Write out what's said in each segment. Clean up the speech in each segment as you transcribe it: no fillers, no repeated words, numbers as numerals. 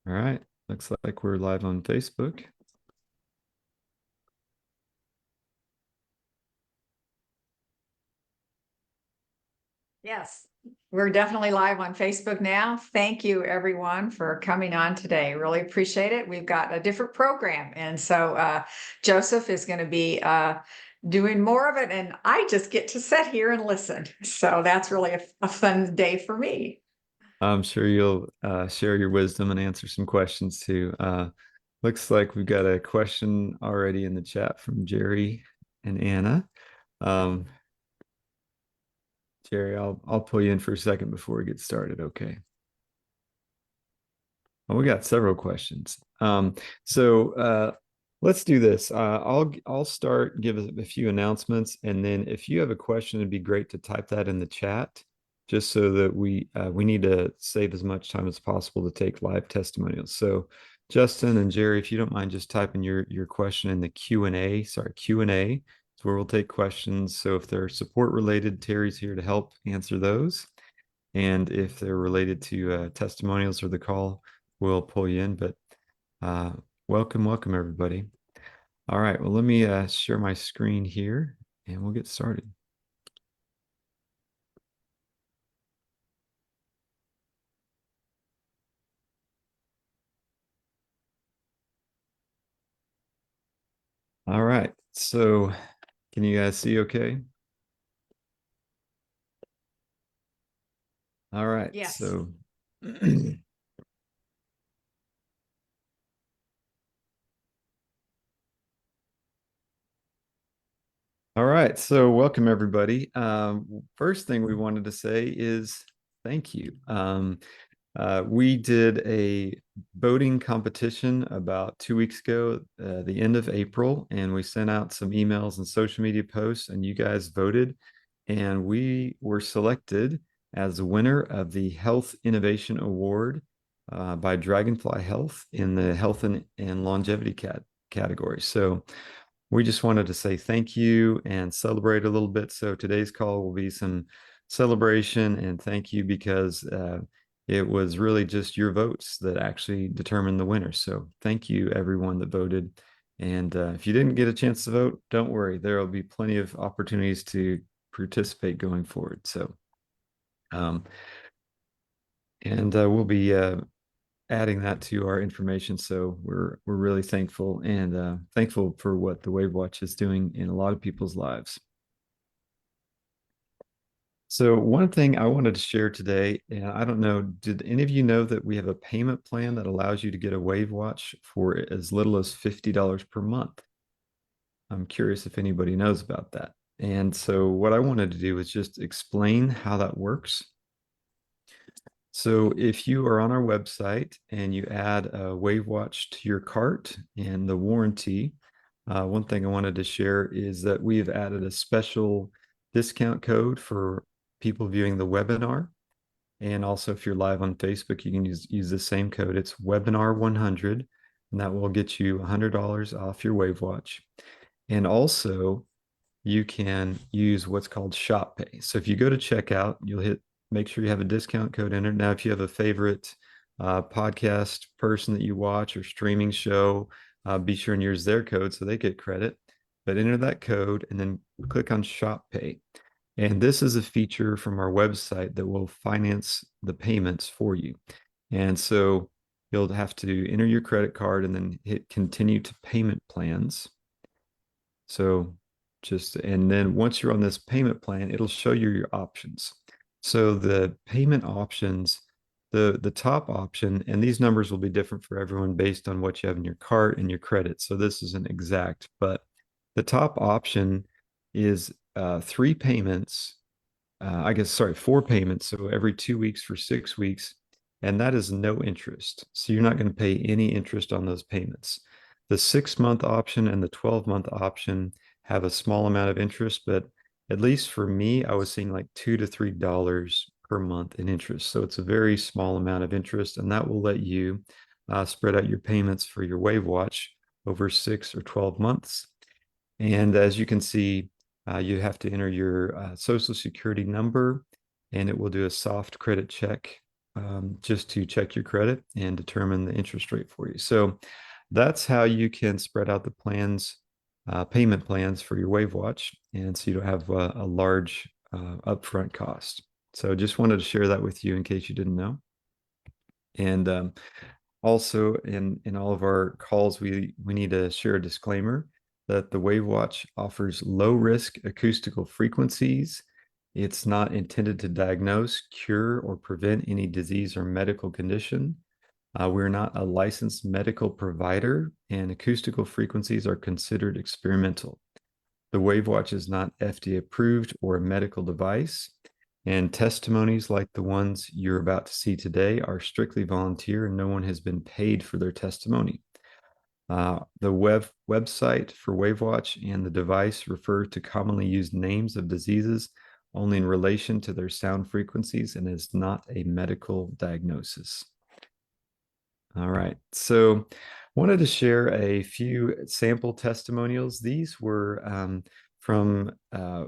All right. Looks like we're live on Facebook. Yes, we're definitely live on Facebook now. Thank you, everyone, for coming on today. Really appreciate it. We've got a different program. And so Joseph is going to be doing more of it, and I just get to sit here and listen. So that's really a fun day for me. I'm sure you'll share your wisdom and answer some questions too. Looks like we've got a question already in the chat from Jerry and Anna. Um, Jerry, I'll pull you in for a second before we get started. Okay. Well, we got several questions. So let's do this. I'll start, give a few announcements, and then if you have a question, it'd be great to type that in the chat, just so that we need to save as much time as possible to take live testimonials. So Justin and Jerry, if you don't mind just typing your question in the Q&A, sorry, Q&A is where we'll take questions. So if they're support related, Terry's here to help answer those. And if they're related to testimonials or the call, we'll pull you in. But uh, welcome, everybody. All right, well, let me share my screen here and we'll get started. All right, so can you guys see okay? All right, Yes. so all right, so welcome everybody. First thing we wanted to say is thank you. We did a voting competition about 2 weeks ago, the end of April, and we sent out some emails and social media posts, and you guys voted, and we were selected as the winner of the Health Innovation Award by Dragonfly Health in the Health and Longevity category. So we just wanted to say thank you and celebrate a little bit. So today's call will be some celebration and thank you because it was really just your votes that actually determined the winner. So thank you, everyone that voted. And if you didn't get a chance to vote, don't worry. There will be plenty of opportunities to participate going forward. So, um, and we'll be adding that to our information. So we're really thankful and thankful for what the WAVwatch is doing in a lot of people's lives. So one thing I wanted to share today, and I don't know, did any of you know that we have a payment plan that allows you to get a WAVwatch for as little as $50 per month? I'm curious if anybody knows about that. And so what I wanted to do is just explain how that works. So if you are on our website and you add a WAVwatch to your cart and the warranty, one thing I wanted to share is that we've added a special discount code for people viewing the webinar. And also, if you're live on Facebook, you can use the same code. It's webinar 100, and that will get you $100 off your WAVwatch. And also, you can use what's called Shop Pay. So if you go to checkout, make sure you have a discount code entered. Now, if you have a favorite podcast person that you watch or streaming show, be sure and use their code so they get credit. But enter that code and then click on Shop Pay. And this is a feature from our website that will finance the payments for you. And so you'll have to enter your credit card and then hit continue to payment plans. So and then once you're on this payment plan, it'll show you your options. So the payment options, the top option, and these numbers will be different for everyone based on what you have in your cart and your credit. So this isn't exact, but the top option is 3 payments. Sorry, 4 payments. So every 2 weeks for 6 weeks. And that is no interest. So you're not going to pay any interest on those payments. The 6 month option and the 12-month option have a small amount of interest, but at least for me, I was seeing like $2 to $3 per month in interest. So it's a very small amount of interest, and that will let you spread out your payments for your WAVwatch over 6 or 12 months. And as you can see, you have to enter your social security number, and it will do a soft credit check just to check your credit and determine the interest rate for you. So that's how you can spread out the plans, payment plans for your WAVwatch, and so you don't have a large upfront cost. So just wanted to share that with you in case you didn't know. And also in all of our calls, we need to share a disclaimer that the WAVwatch offers low risk acoustical frequencies. It's not intended to diagnose, cure, or prevent any disease or medical condition. We're not a licensed medical provider, and acoustical frequencies are considered experimental. The WAVwatch is not FDA approved or a medical device, and testimonies like the ones you're about to see today are strictly volunteer, and no one has been paid for their testimony. The website for WAVwatch and the device refer to commonly used names of diseases only in relation to their sound frequencies and is not a medical diagnosis. All right, so wanted to share a few sample testimonials. These were from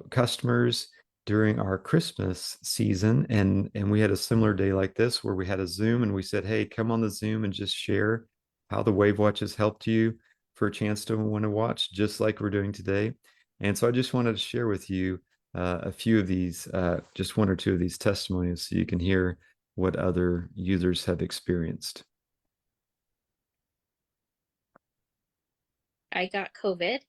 customers during our Christmas season, and we had a similar day like this where we had a Zoom and we said, hey, come on the Zoom and just share how the WAVwatch has helped you for a chance to win a watch, just like we're doing today. And so I just wanted to share with you a few of these, just one or two of these testimonials so you can hear what other users have experienced. I got COVID,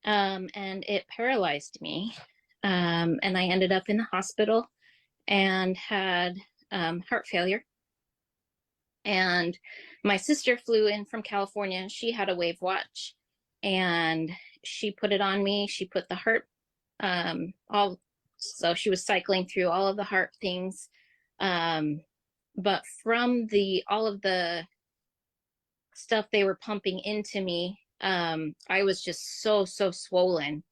and it paralyzed me. And I ended up in the hospital and had heart failure. And my sister flew in from California. She had a WAVwatch, and she put it on me. She put the heart, so she was cycling through all of the heart things. But from all of the stuff they were pumping into me, I was just so swollen,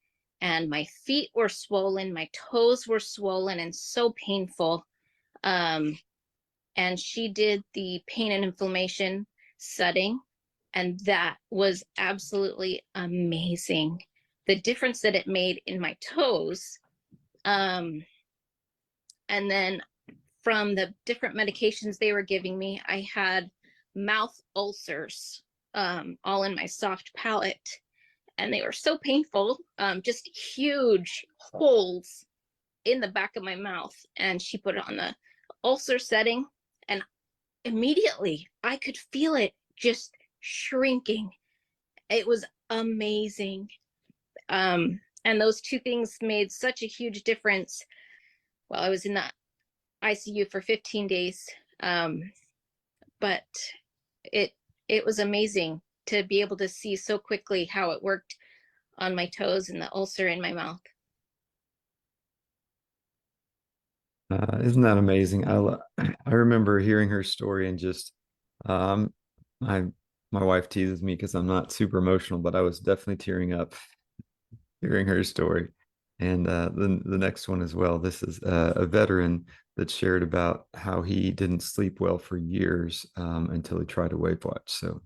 and my feet were swollen, my toes were swollen and so painful. And she did the pain and inflammation setting, and that was absolutely amazing. The difference that it made in my toes. And then from the different medications they were giving me, I had mouth ulcers, all in my soft palate, and they were so painful, just huge holes in the back of my mouth. And she put it on the ulcer setting, and immediately I could feel it just shrinking. It was amazing. And those two things made such a huge difference. Well, I was in the ICU for 15 days, but it was amazing to be able to see so quickly how it worked on my toes and the ulcer in my mouth. Isn't that amazing? I remember hearing her story and just my wife teases me because I'm not super emotional, but I was definitely tearing up hearing her story. And the next one as well. This is a veteran that shared about how he didn't sleep well for years until he tried a WAVwatch. So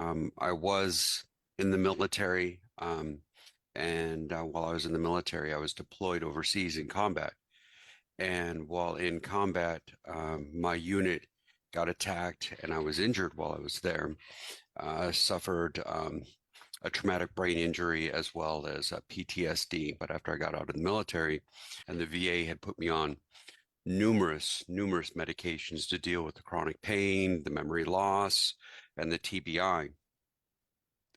I was in the military, and while I was in the military, I was deployed overseas in combat. And while in combat, my unit got attacked, and I was injured while I was there. I suffered a traumatic brain injury as well as PTSD. But after I got out of the military, and the VA had put me on numerous medications to deal with the chronic pain, the memory loss, and the TBI.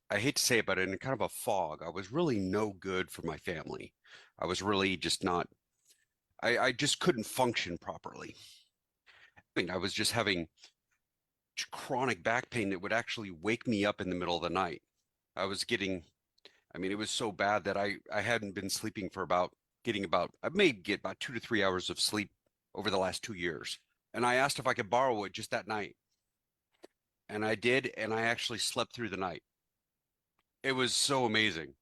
I hate to say it, but in kind of a fog. I was really no good for my family. I was really just not, I just couldn't function properly. I mean, I was just having chronic back pain that would actually wake me up in the middle of the night. I was getting, I mean, it was so bad that I hadn't been sleeping for I may get about 2 to 3 hours of sleep over the last 2 years. And I asked if I could borrow it just that night. And I did, and I actually slept through the night. It was so amazing.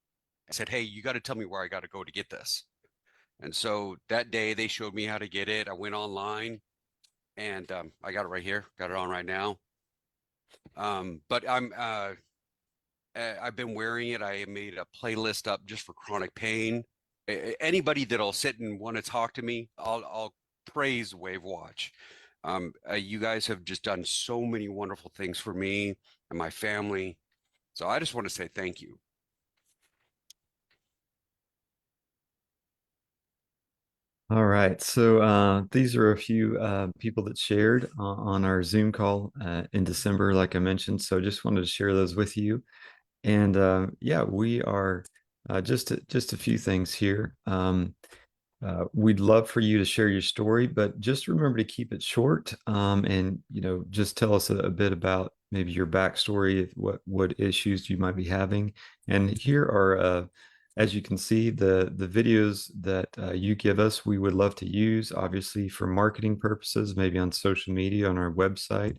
I said, hey, you got to tell me where I got to go to get this. And so that day they showed me how to get it. I went online, and I got it right here. Got it on right now. But I've been wearing it. I made a playlist up just for chronic pain. Anybody that'll sit and want to talk to me, I'll praise WAVwatch. You guys have just done so many wonderful things for me and my family. So I just want to say thank you. All right. So these are a few people that shared on our Zoom call in December, like I mentioned. So just wanted to share those with you. And yeah, we are just a few things here. We'd love for you to share your story, but just remember to keep it short, and just tell us a bit about maybe your backstory, what issues you might be having. And here are, as you can see, the videos that you give us, we would love to use, obviously, for marketing purposes, maybe on social media, on our website.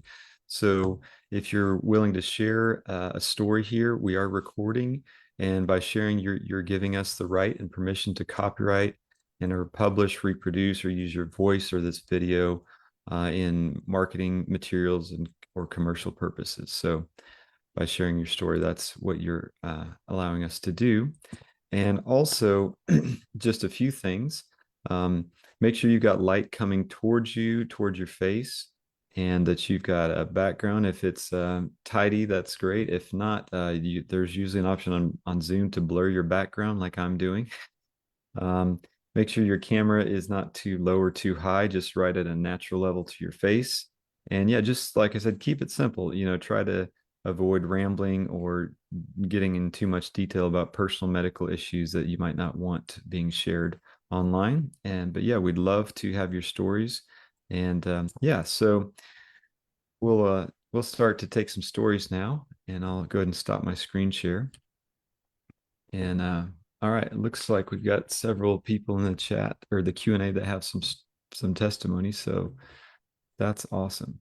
So if you're willing to share a story here, we are recording, and by sharing, you're giving us the right and permission to copyright and or publish, reproduce, or use your voice or this video in marketing materials and or commercial purposes. So by sharing your story, that's what you're allowing us to do. And also, just a few things. Make sure you've got light coming towards you, towards your face, and that you've got a background. If it's tidy, that's great. If not, there's usually an option on Zoom to blur your background like I'm doing. Make sure your camera is not too low or too high, just right at a natural level to your face. And yeah, just like I said, keep it simple. Try to avoid rambling or getting in too much detail about personal medical issues that you might not want being shared online. But yeah, we'd love to have your stories. And yeah, so we'll start to take some stories now, and I'll go ahead and stop my screen share. And all right, it looks like we've got several people in the chat or the Q&A that have some testimony, so that's awesome.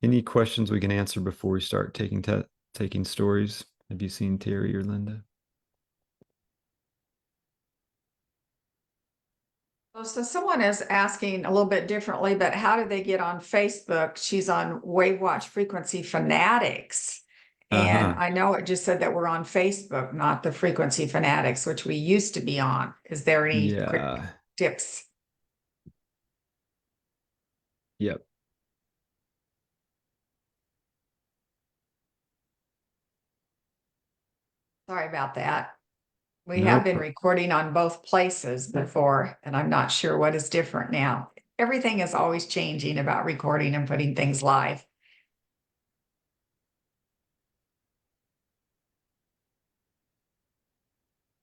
Any questions we can answer before we start taking stories? Have you seen Terry or Linda? So someone is asking a little bit differently, but how did they get on Facebook? She's on WAVwatch Frequency Fanatics. And I know it just said that we're on Facebook, not the Frequency Fanatics, which we used to be on. Is there any quick Yeah. tips? Yep. Sorry about that. We No have been pro- recording on both places before, and I'm not sure what is different now. Everything is always changing about recording and putting things live.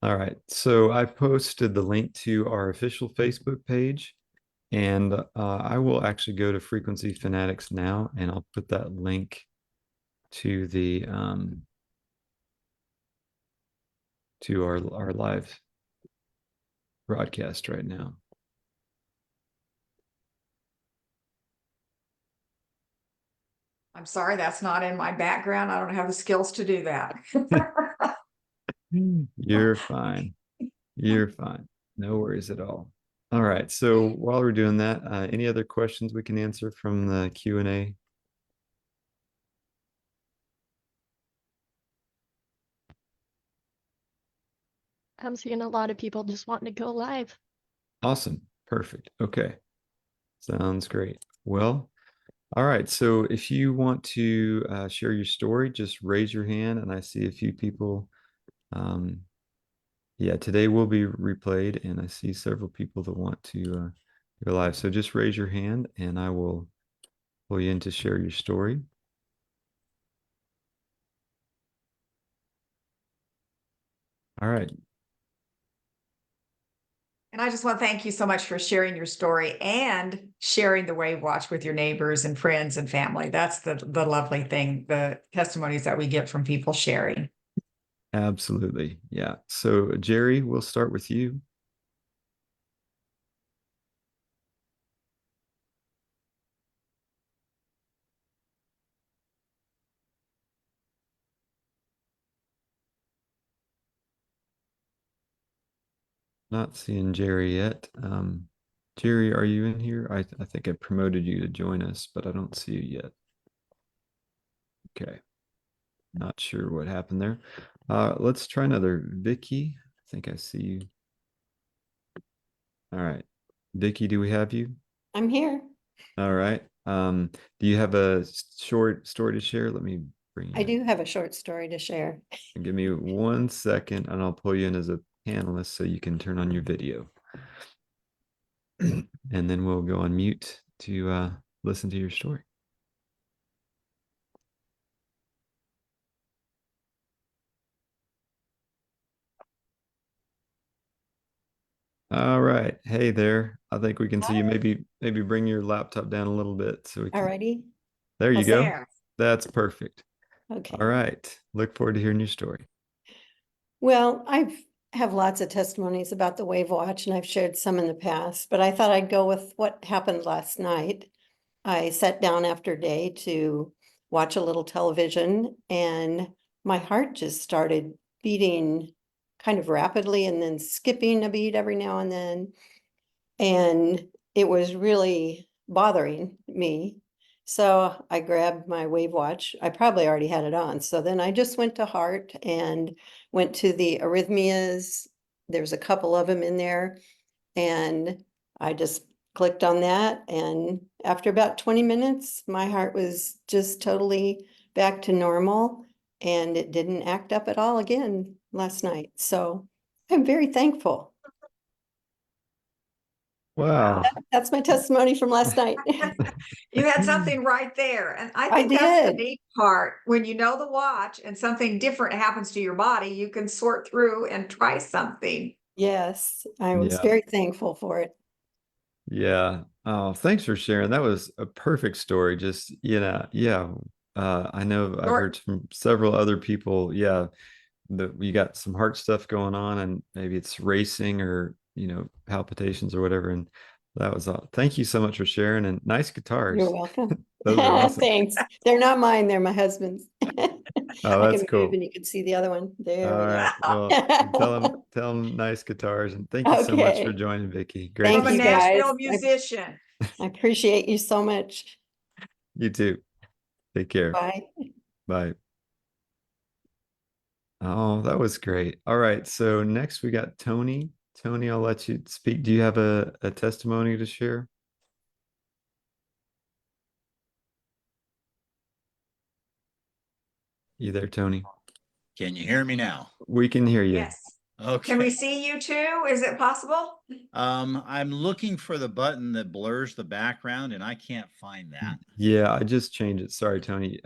All right. So I posted the link to our official Facebook page, and I will actually go to Frequency Fanatics now, and I'll put that link to the to our live broadcast right now. I'm sorry, that's not in my background. I don't have the skills to do that. You're fine. You're fine. No worries at all. All right. So while we're doing that, any other questions we can answer from the Q&A? I'm seeing a lot of people just wanting to go live. Awesome. Perfect. Okay. Sounds great. Well, all right. So if you want to share your story, just raise your hand, and I see a few people. Yeah, today will be replayed, and I see several people that want to go live. So just raise your hand, and I will pull you in to share your story. All right. And I just want to thank you so much for sharing your story and sharing the WAVwatch with your neighbors and friends and family. That's the lovely thing, the testimonies that we get from people sharing. Absolutely. Yeah. So Jerry, we'll start with you. Not seeing Jerry yet. Jerry, are you in here? I think I promoted you to join us, but I don't see you yet. Okay. Not sure what happened there. Let's try another. Vicky, I think I see you. All right. Vicky, do we have you? I'm here. All right. Do you have a short story to share? Let me bring you I in. do have a short story to share. Give me 1 second and I'll pull you in as a panelist so you can turn on your video. And then we'll go on mute to listen to your story. All right. Hey there. I think we can see you. Maybe bring your laptop down a little bit so we can. Alrighty. There you How's go. There. That's perfect. Okay. All right. Look forward to hearing your story. Well, have lots of testimonies about the WAVwatch, and I've shared some in the past, but I thought I'd go with what happened last night. I sat down after day to watch a little television, and my heart just started beating kind of rapidly and then skipping a beat every now and then. And it was really bothering me. So I grabbed my WAVwatch. I probably already had it on. So then I just went to heart and went to the arrhythmias. There's a couple of them in there. And I just clicked on that. And after about 20 minutes, my heart was just totally back to normal. And it didn't act up at all again last night. So I'm very thankful. Wow. That's my testimony from last night. You had something right there. And I I think that's the did. neat part. When you know the watch and something different happens to your body, you can sort through and try something. Yes, I was Yeah. very thankful for it. Yeah. Oh, thanks for sharing. That was a perfect story. Just, yeah. I know I've Short- heard from several other people. Yeah, that we got some heart stuff going on and maybe it's racing or, palpitations or whatever. And that was all. Thank you so much for sharing and nice guitars. You're welcome. Those are awesome. Thanks. They're not mine, they're my husband's. Oh, I that's can cool. move and you can see the other one. There All we go. right. Well, tell them nice guitars and thank you so much for Okay. joining, Vicky. Great Thank From a to you, see you. guys. Nashville musician. I appreciate you so much. You too. Take care. Bye. Bye. Oh, that was great. All right. So next we got Tony. Tony, I'll let you speak. Do you have a testimony to share? You there, Tony? Can you hear me now? We can hear you. Yes. Okay. Can we see you too? Is it possible? I'm looking for the button that blurs the background and I can't find that. Yeah, I just changed it. Sorry, Tony.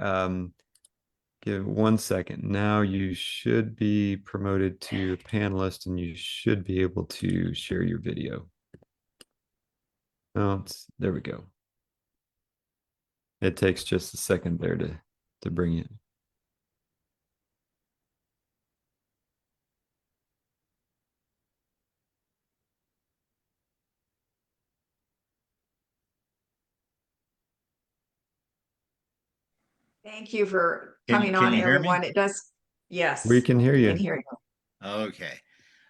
Give 1 second. Now you should be promoted to a panelist and you should be able to share your video. Oh, there we go. It takes just a second there to bring it. Thank you for Can you- coming can on, you hear me? everyone. It does. Yes. We can hear we you. Can hear you. Okay.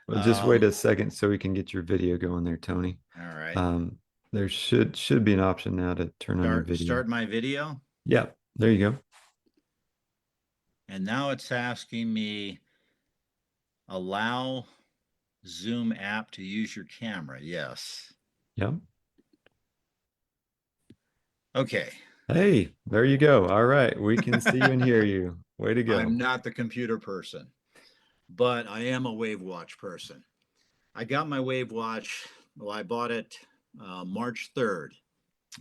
Well, just wait a second so we can get your video going there, Tony. All right. There should be an option now to turn on your video. Start my video. Yeah, there you go. And now it's asking me allow Zoom app to use your camera. Yes. Yep. Okay. Hey, there you go. All right, we can see you and hear you. Way to go. I'm not the computer person, but I am a WAVwatch person. I got my WAVwatch. Well, I bought it March 3rd.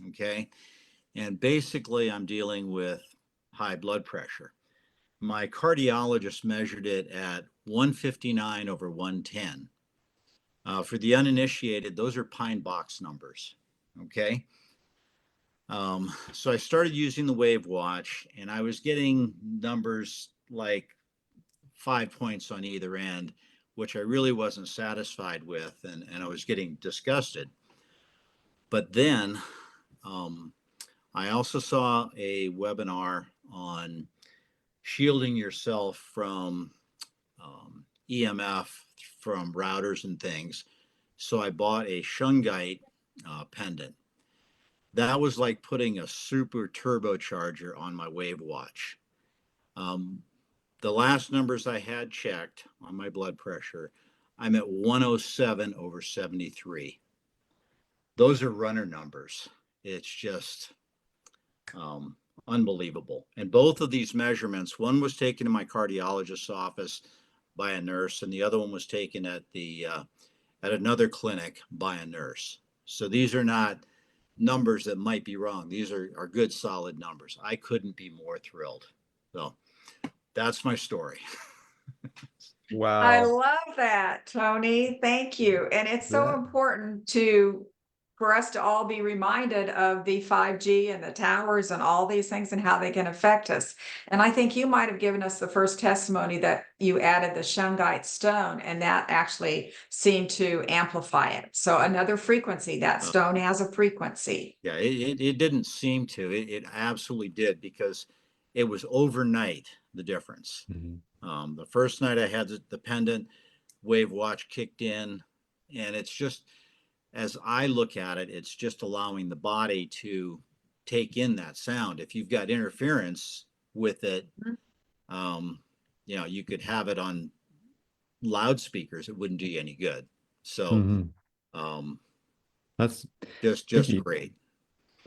Okay. And basically, I'm dealing with high blood pressure. My cardiologist measured it at 159 over 110. For the uninitiated, those are pine box numbers. Okay. So I started using the WAVwatch and I was getting numbers like 5 points on either end, which I really wasn't satisfied with, and I was getting disgusted. But then I also saw a webinar on shielding yourself from EMF from routers and things. So I bought a shungite pendant. That was like putting a super turbocharger on my WAVwatch. The last numbers I had checked on my blood pressure, I'm at 107 over 73. those are runner numbers. It's just unbelievable. And both of these measurements, one was taken in my cardiologist's office by a nurse, and the other one was taken at another clinic by a nurse. So these are not numbers that might be wrong. These are good, solid numbers. I couldn't be more thrilled. So that's my story. I Wow. love that, Tony. Thank you. And it's so Yeah. important for us to all be reminded of the 5G and the towers and all these things and how they can affect us. And I think you might have given us the first testimony that you added the shungite stone, and that actually seemed to amplify it. So another frequency, that stone has a frequency. Yeah, it didn't seem to. It absolutely did, because it was overnight, the difference. The first night I had the pendant, WAVwatch kicked in, and it's just, as I look at it, it's just allowing the body to take in that sound. If you've got interference with it, you could have it on loudspeakers. It wouldn't do you any good. So That's just great.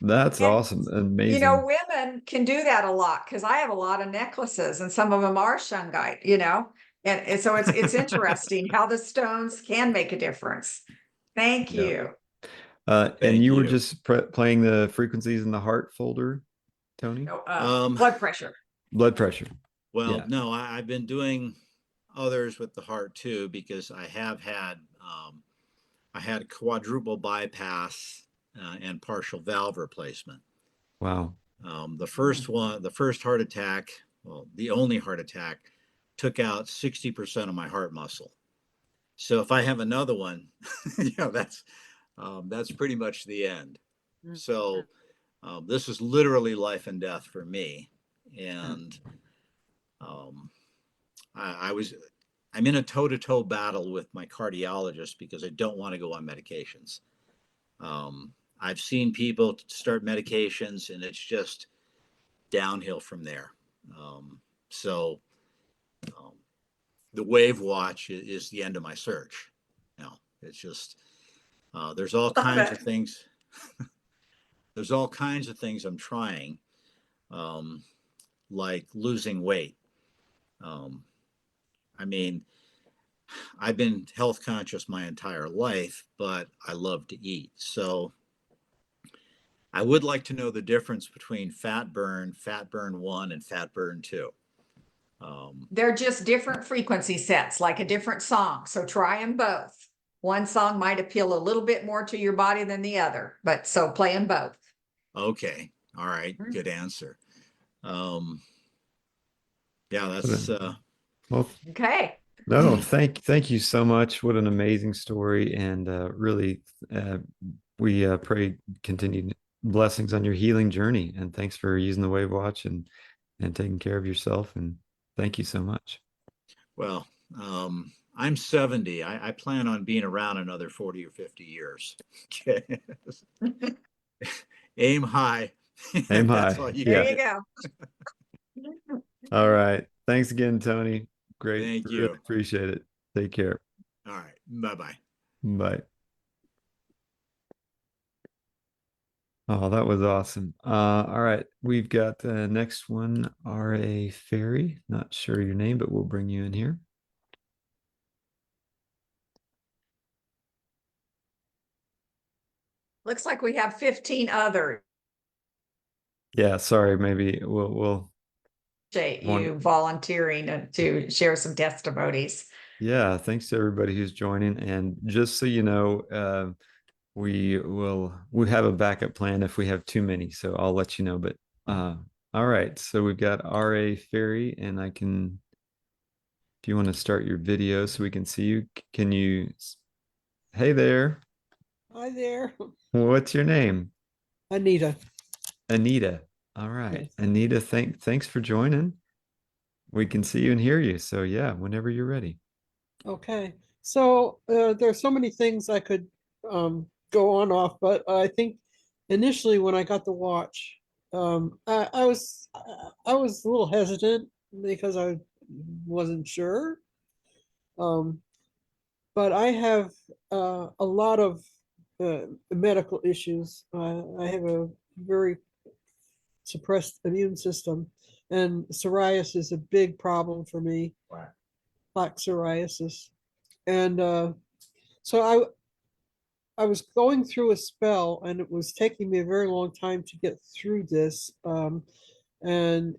That's And, awesome. Amazing. Women can do that a lot, because I have a lot of necklaces and some of them are shungite, and so it's interesting how the stones can make a difference. Thank Yeah. you. And Thank you were you. just playing the frequencies in the heart folder, Tony? Blood pressure. Blood pressure. Well, Yeah. no, I've been doing others with the heart too, because I have had I had quadruple bypass and partial valve replacement. Wow. The first heart attack, well, the only heart attack, took out 60% of my heart muscle. So if I have another one, that's pretty much the end. So this is literally life and death for me. And I'm in a toe-to-toe battle with my cardiologist, because I don't want to go on medications. I've seen people start medications and it's just downhill from there. So the WAVwatch is the end of my search. It's just, there's all kinds of things. There's all kinds of things I'm trying, like losing weight. I mean, I've been health conscious my entire life, but I love to eat. So I would like to know the difference between fat burn 1, and fat burn 2. They're just different frequency sets, like a different song. So try them both. One song might appeal a little bit more to your body than the other, but so play them both. Okay. All right. Good answer. Yeah, that's well. Okay. No, thank you so much. What an amazing story, and really, we pray continued blessings on your healing journey. And thanks for using the WAVwatch and taking care of yourself. And thank you so much. Well, I'm 70. I plan on being around another 40 or 50 years. Okay. Aim high. Aim That's high. all you There get. you go. All right. Thanks again, Tony. Great. Thank Really you. appreciate it. Take care. All right. Bye-bye. Bye. Oh, that was awesome. All right. We've got the next one, R.A. Ferry. Not sure your name, but we'll bring you in here. Looks like we have 15 others. Yeah, sorry. Maybe we'll Appreciate you volunteering to share some testimonies. Yeah, thanks to everybody who's joining. And just so you know, we have a backup plan if we have too many. So I'll let you know. But all right. So we've got R.A. Ferry, and if you want to start your video so we can see you, can you? Hey there. Hi there. What's your name? Anita. Anita. All right. Yes. Anita, thanks for joining. We can see you and hear you. So yeah, whenever you're ready. Okay. So there's so many things I could go on off, but I think initially when I got the watch, I was a little hesitant because I wasn't sure. But I have a lot of medical issues. I have a very suppressed immune system, and psoriasis is a big problem for me. Plaque psoriasis, and so I was going through a spell, and it was taking me a very long time to get through this. And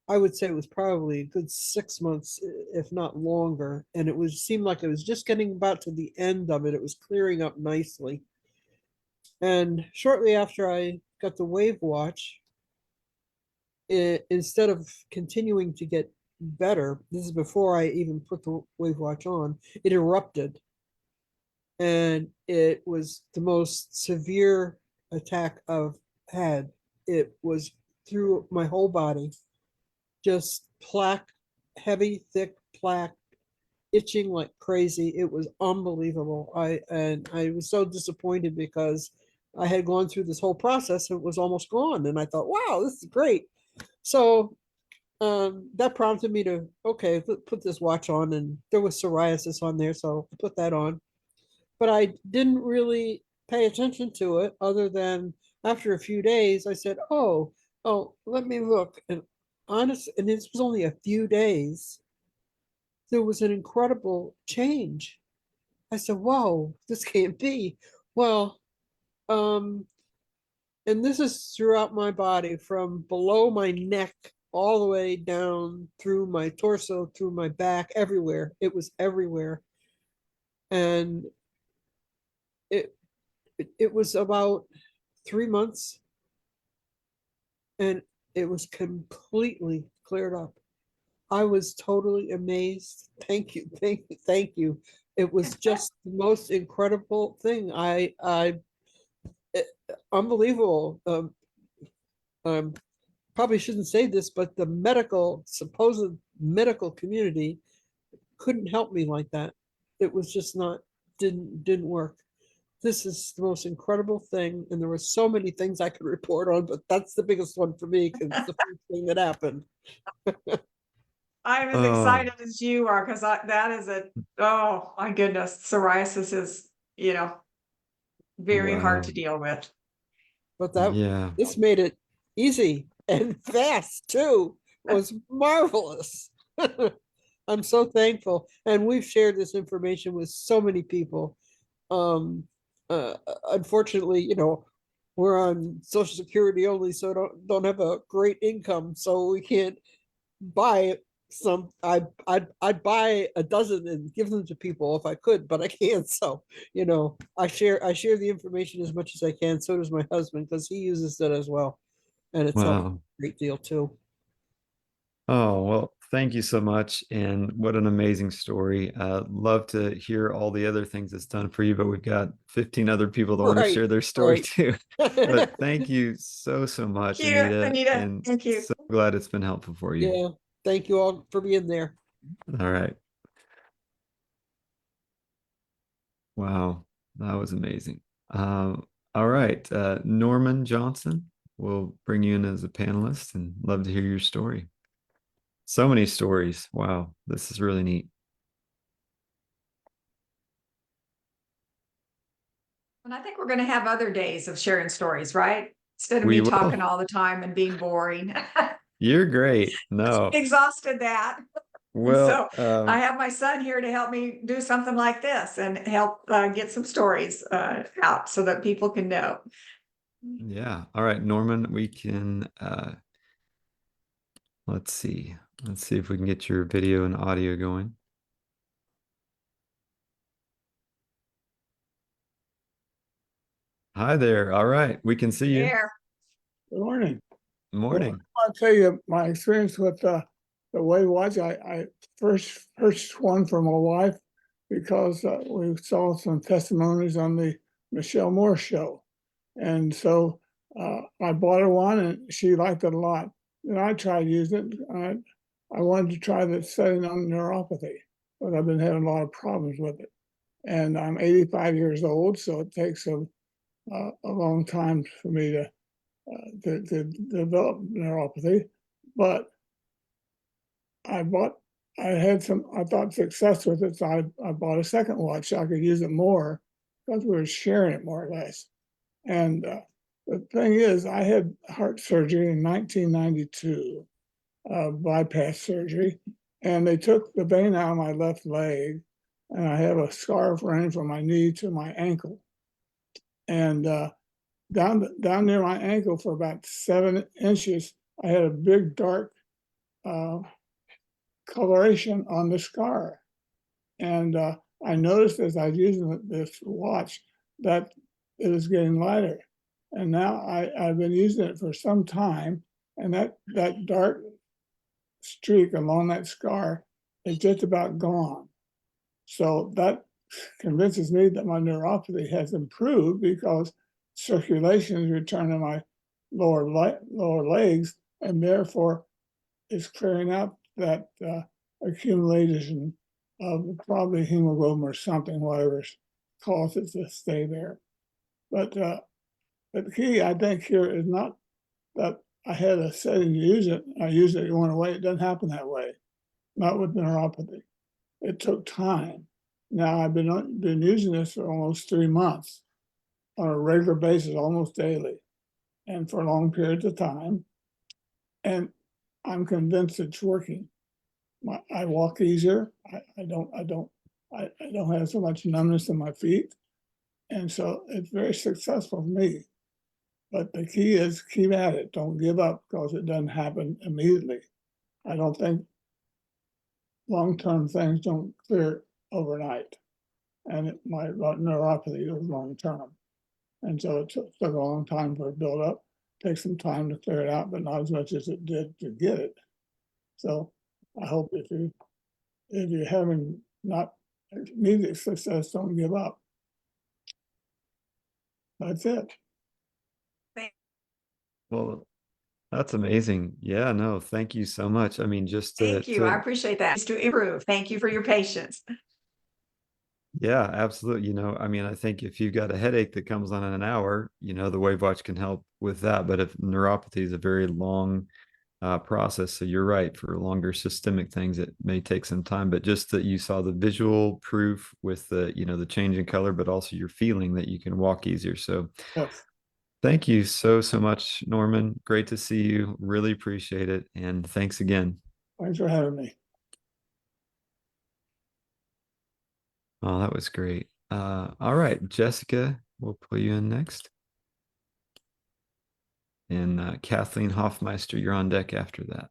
I would say it was probably a good 6 months, if not longer. And it was seemed like it was just getting about to the end of it. It was clearing up nicely. And shortly after I got the WAVwatch, instead of continuing to get better, this is before I even put the WAVwatch on, it erupted. And it was the most severe attack I've had. It was through my whole body, just plaque, heavy, thick plaque, itching like crazy. It was unbelievable. I was so disappointed because I had gone through this whole process and it was almost gone. And I thought, wow, this is great. So that prompted me to, okay, put this watch on, and there was psoriasis on there. So I put that on, but I didn't really pay attention to it other than after a few days, I said, oh, let me look. And honest, and this was only a few days, there was an incredible change. I said, whoa, this can't be. Well, and this is throughout my body, from below my neck all the way down through my torso, through my back, everywhere. It was everywhere. And it was about 3 months, and it was completely cleared up. I was totally amazed. Thank you, thank you, thank you. It was just the most incredible thing. Unbelievable. Probably shouldn't say this, but the supposed medical community couldn't help me like that. It was just didn't work. This is the most incredible thing, and there were so many things I could report on, but that's the biggest one for me because it's the first thing that happened. I'm as excited as you are, because that is oh my goodness, psoriasis is, very hard to deal with. But Yeah. this made it easy and fast too. It was marvelous. I'm so thankful, and we've shared this information with so many people. Unfortunately, we're on Social Security only, so don't have a great income, so we can't buy some. I'd buy a dozen and give them to people if I could, but I can't. So I share the information as much as I can. So does my husband, because he uses it as well, and it's helped a great deal too. Oh, well, thank you so much. And what an amazing story. Love to hear all the other things it's done for you, but we've got 15 other people that want to share their story too. But thank you so much, Thank you, Anita. And Thank you. so glad it's been helpful for you. Yeah. Thank you all for being there. All right. Wow, that was amazing. All right, Norman Johnson, we'll bring you in as a panelist and love to hear your story. So many stories. Wow, this is really neat. And I think we're going to have other days of sharing stories, right? Instead of We me will. talking all the time and being boring. You're great. No. Exhausted that. Well, so I have my son here to help me do something like this and help get some stories out so that people can know. Yeah. All right, Norman, we can let's see if we can get your video and audio going. Hi there. All right, we can see you. There. Good morning. Morning. Well, I'll tell you my experience with the WAVwatch. I first purchased one for my wife because we saw some testimonies on the Michelle Moore show. And so I bought her one and she liked it a lot. And I tried using it. I wanted to try the setting on neuropathy, but I've been having a lot of problems with it. And I'm 85 years old, so it takes a long time for me to develop neuropathy. But I bought I had I thought success with it, so I bought a second watch so I could use it more because we were sharing it more or less. And the thing is, I had heart surgery in 1992, bypass surgery, and they took the vein out of my left leg, and I have a scarf running from my knee to my ankle. And down near my ankle for about 7 inches, I had a big dark coloration on the scar. And I noticed as I was using this watch that it was getting lighter. And now I've been using it for some time, and that dark streak along that scar is just about gone. So that convinces me that my neuropathy has improved because circulation is returning to my lower legs, and therefore is clearing out that accumulation of probably hemoglobin or something, whatever causes it to stay there. But the key, I think, here is not that I had a setting to use it, I use it, it went away. It doesn't happen that way, not with neuropathy. It took time. Now I've been using this for almost 3 months on a regular basis, almost daily, and for long periods of time. And I'm convinced it's working. I walk easier. I don't have so much numbness in my feet, and so it's very successful for me. But the key is keep at it. Don't give up because it doesn't happen immediately. I don't think long-term things don't clear overnight, and my neuropathy was long-term, and so it took a long time for it to build up. Takes some time to clear it out, but not as much as it did to get it. So I hope if you're having not immediate success, don't give up. That's it. Well, that's amazing. Yeah, no, thank you so much. I mean, just to, Thank you. I appreciate that. To improve. Thank you for your patience. yeah, absolutely. You know, I mean, I think if you've got a headache that comes on in an hour, you know, the WAVwatch can help with that. But if neuropathy is a very long process, so you're right, for longer systemic things, it may take some time. But just that you saw the visual proof with the, you know, the change in color, but also you're feeling that you can walk easier. So Yes. thank you so much, Norman. Great to see you. Really appreciate it. And thanks again. Thanks for having me. Oh, that was great. All right, Jessica, we'll put you in next. And Kathleen Hoffmeister, you're on deck after that.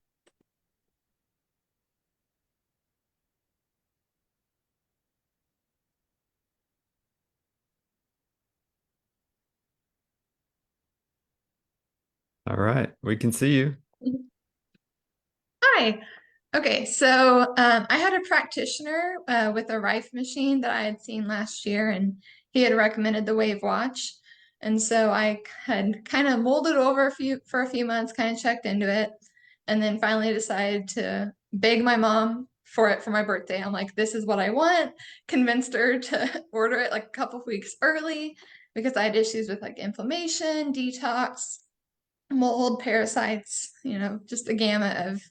All right, we can see you. Hi. Okay, so I had a practitioner with a Rife machine that I had seen last year, and he had recommended the WAVwatch. And so I had kind of molded over for a few months, kind of checked into it, and then finally decided to beg my mom for it for my birthday. I'm like, this is what I want. Convinced her to order it like a couple of weeks early because I had issues with like inflammation, detox, mold, parasites, just a gamut of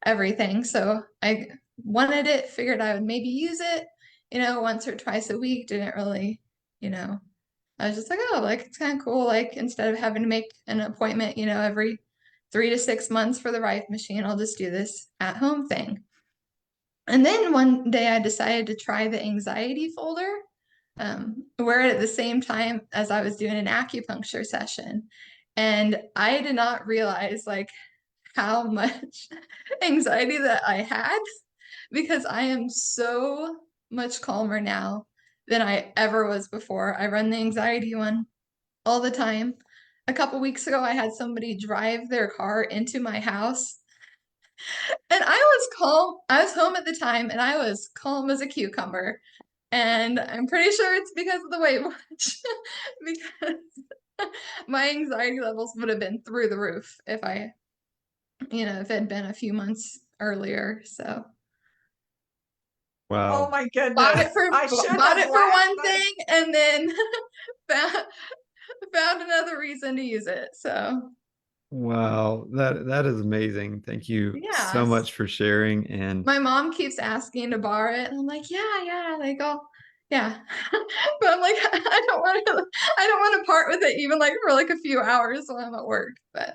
everything. So I wanted it, figured I would maybe use it, once or twice a week. Didn't really, I was just like, oh, like it's kind of cool. Like instead of having to make an appointment, every 3 to 6 months for the Rife machine, I'll just do this at home thing. And then one day I decided to try the anxiety folder, wear it at the same time as I was doing an acupuncture session. And I did not realize like how much anxiety that I had, because I am so much calmer now than I ever was before. I run the anxiety one all the time. A couple weeks ago, I had somebody drive their car into my house, and I was calm. I was home at the time, and I was calm as a cucumber. And I'm pretty sure it's because of the WAVwatch, because my anxiety levels would have been through the roof if if it had been a few months earlier. So Oh Wow. my goodness. bought it for I should bought have it for laughed, one but- thing, and then found another reason to use it. So Wow, that is amazing. Thank you so Yes. much for sharing. And My mom keeps asking to borrow it, and I'm like, yeah, like yeah. But I'm like, I don't want to part with it even like for like a few hours while I'm at work. But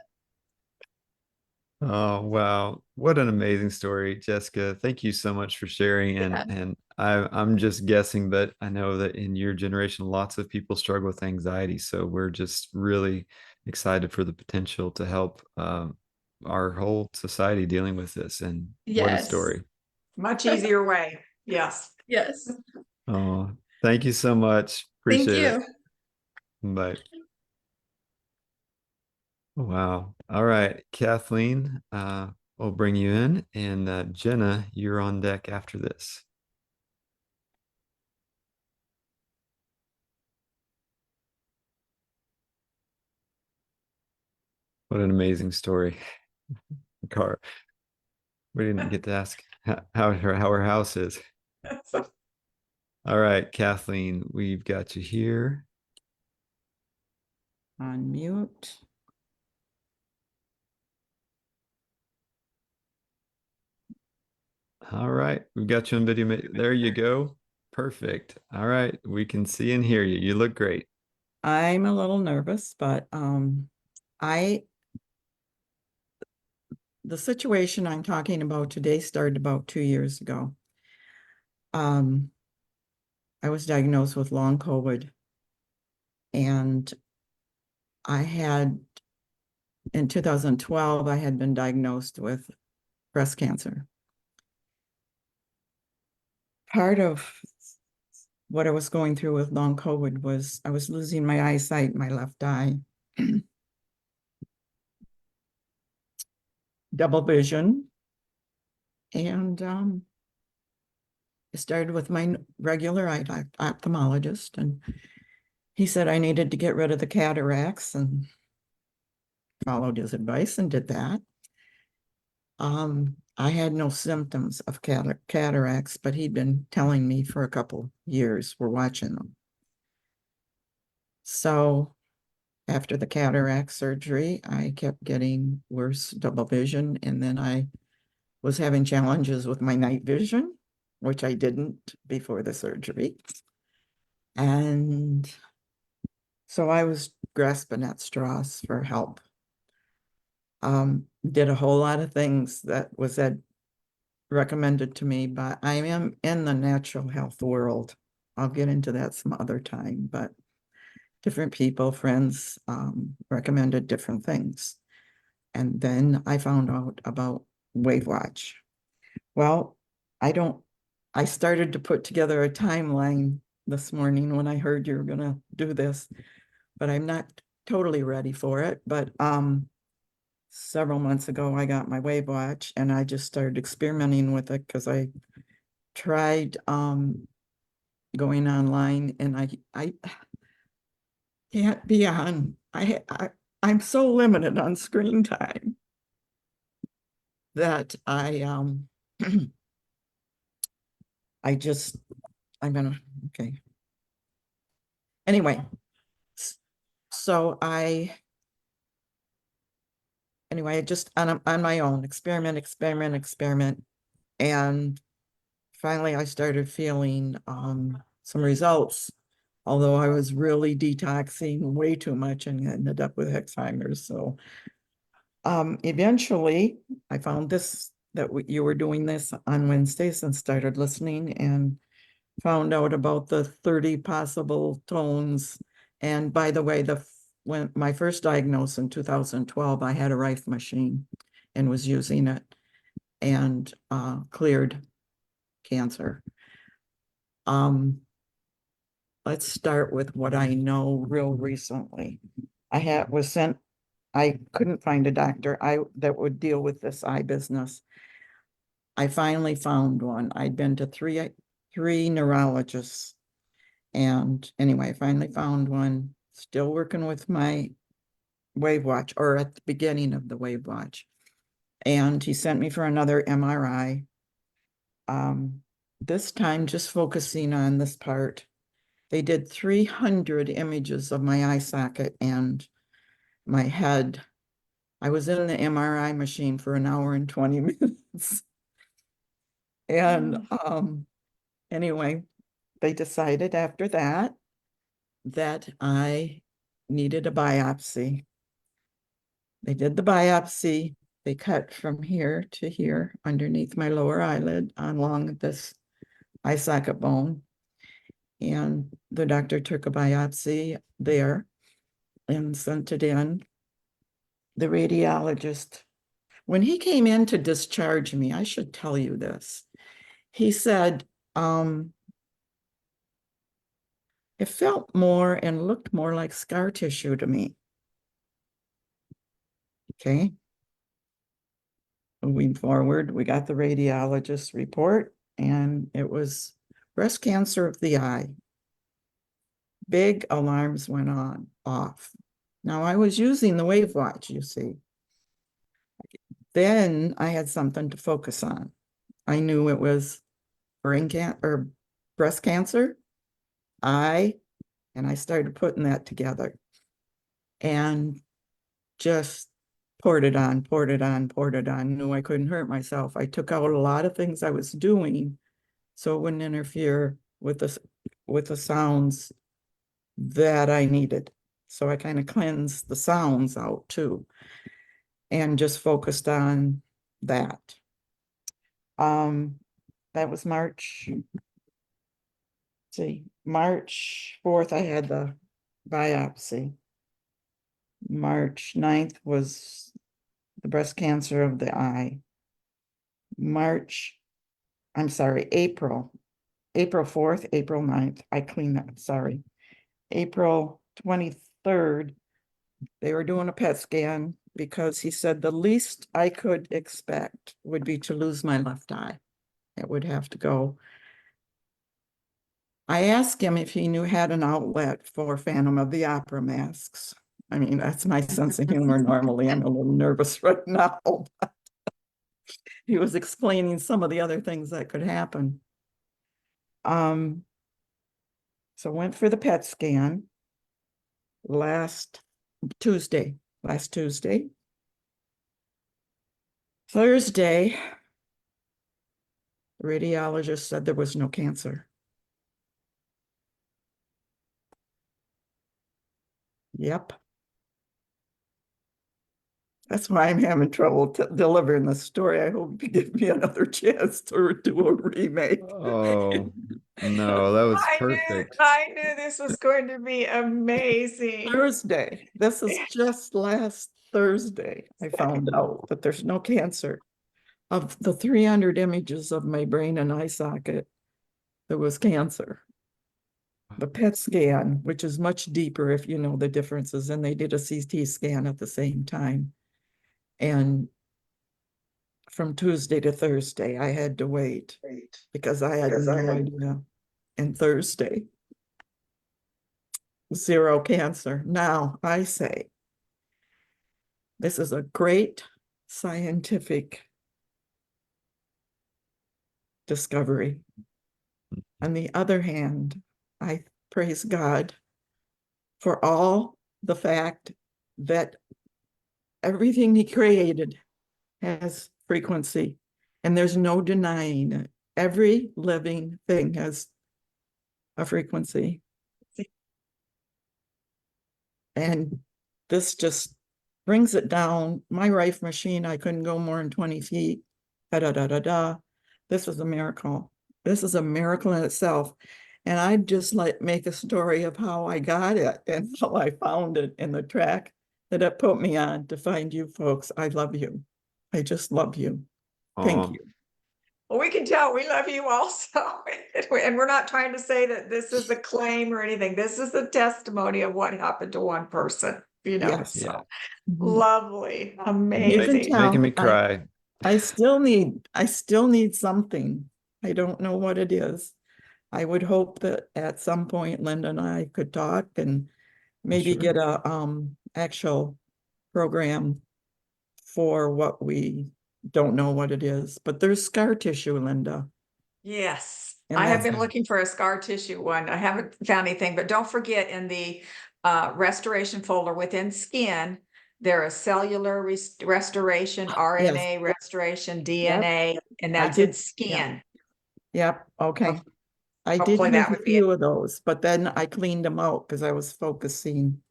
oh wow, what an amazing story, Jessica. Thank you so much for sharing. yeah, And I'm just guessing, but I know that in your generation, lots of people struggle with anxiety. So we're just really excited for the potential to help our whole society dealing with this. And what a yes, story. Much easier way. Yes. yes. Oh, thank you so much. Thank Appreciate it. you. Bye. Wow. All right, Kathleen, we'll bring you in, and Jenna, you're on deck after this. What an amazing story. Car. We didn't get to ask how her house is. All right, Kathleen, we've got you here. On mute. All right, we've got you on video. There you go. Perfect. All right, we can see and hear you. You look great. I'm a little nervous, but I the situation I'm talking about today started about 2 years ago. I was diagnosed with long COVID, and I had in 2012 I had been diagnosed with breast cancer. Part of what I was going through with long COVID was I was losing my eyesight, my left eye, double vision, and it started with my regular eye ophthalmologist, and he said I needed to get rid of the cataracts, and followed his advice and did that. I had no symptoms of cataracts, but he'd been telling me for a couple years, we're watching them. So after the cataract surgery, I kept getting worse double vision, and then I was having challenges with my night vision, which I didn't before the surgery. And so I was grasping at straws for help. Did a whole lot of things that was recommended to me, but I am in the natural health world. I'll get into that some other time, but different people, friends, recommended different things. And then I found out about WAVwatch. Well, I started to put together a timeline this morning when I heard you were gonna do this, but I'm not totally ready for it. But several months ago, I got my WAVwatch, and I just started experimenting with it because I tried going online, and I can't be on. I'm so limited on screen time that I'm gonna, okay. Anyway, so I just on my own experiment. And finally I started feeling some results, although I was really detoxing way too much and ended up with Alzheimer's. So eventually I found this, that you were doing this on Wednesdays, and started listening and found out about the 30 possible tones. And by the way, when my first diagnosis in 2012, I had a Rife machine and was using it, and cleared cancer. Let's start with what I know real recently. I couldn't find a doctor that would deal with this eye business. I finally found one. I'd been to three neurologists. And anyway, I finally found one, still working with my WAVwatch, or at the beginning of the WAVwatch. And he sent me for another MRI. This time just focusing on this part. They did 300 images of my eye socket and my head, I was in the MRI machine for an hour and 20 minutes. And anyway, they decided after that I needed a biopsy. They did the biopsy. They cut from here to here underneath my lower eyelid along this eye socket bone. And the doctor took a biopsy there and sent it in. The radiologist, when he came in to discharge me, I should tell you this. He said, it felt more and looked more like scar tissue to me. Okay. Moving forward, we got the radiologist's report, and it was breast cancer of the eye. Big alarms went off. Now I was using the WAVwatch, you see. Then I had something to focus on. I knew it was breast cancer, and I started putting that together and just poured it on, knew I couldn't hurt myself. I took out a lot of things I was doing so it wouldn't interfere with the sounds that I needed. So I kind of cleansed the sounds out too and just focused on that. That was March 4th, I had the biopsy. March 9th was the breast cancer of the eye. April 4th, April 9th, I cleaned that, sorry. April 23rd, they were doing a PET scan because he said the least I could expect would be to lose my left eye. It would have to go. I asked him if he had an outlet for Phantom of the Opera masks. I mean, that's my sense of humor normally. I'm a little nervous right now. But he was explaining some of the other things that could happen. So went for the PET scan last Tuesday. Thursday, the radiologist said there was no cancer. Yep. That's why I'm having trouble delivering the story. I hope you give me another chance to do a remake. Oh, no, that was perfect. I knew this was going to be amazing. Thursday. This is just last Thursday. I found out that there's no cancer. Of the 300 images of my brain and eye socket, there was cancer. The PET scan, which is much deeper if you know the differences, and they did a CT scan at the same time. And from Tuesday to Thursday, I had to wait because I had no idea. And Thursday, 0 cancer. Now I say, this is a great scientific discovery. On the other hand, I praise God for all the fact that everything he created has frequency, and there's no denying it. Every living thing has a frequency. And this just brings it down. My Rife machine, I couldn't go more than 20 feet. This was a miracle. This is a miracle in itself. And I'd just like make a story of how I got it and how I found it in the track that it put me on to find you folks. I love you. I just love you. Thank you. Well, we can tell we love you also. And we're not trying to say that this is a claim or anything. This is a testimony of what happened to one person, Yes. So Mhm. lovely, You can amazing. tell Making me cry. I still need something. I don't know what it is. I would hope that at some point Linda and I could talk and maybe Sure. get a actual program for what we don't know what it is. But there's scar tissue, Linda. Yes, And I have that's- been looking for a scar tissue one. I haven't found anything, but don't forget in the restoration folder within skin, They're a cellular restoration, RNA restoration, DNA, and I that's in did- skin. Yep, okay. I did Hopefully that use a would be few of those, but then I cleaned them out because I was focusing.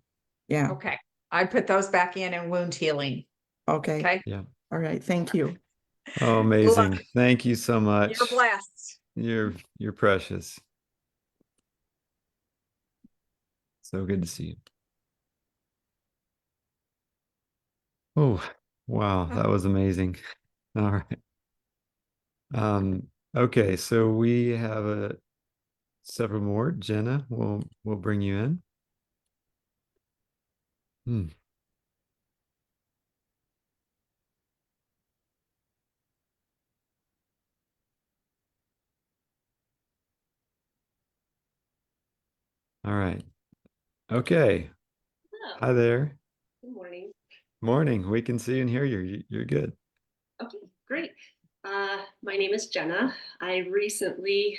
Yeah, okay. I put those back in wound healing. okay. Okay. Yeah. All right, thank you. Oh, amazing. Thank you so much. You're blessed. You're precious. So good to see you. Oh, wow, that was amazing. All right. Okay, so we have several more. Jenna, we'll bring you in. Hmm. All right. Okay. Hi there. Good morning. Morning. We can see and hear you. You're good. Okay, great. My name is Jenna. I recently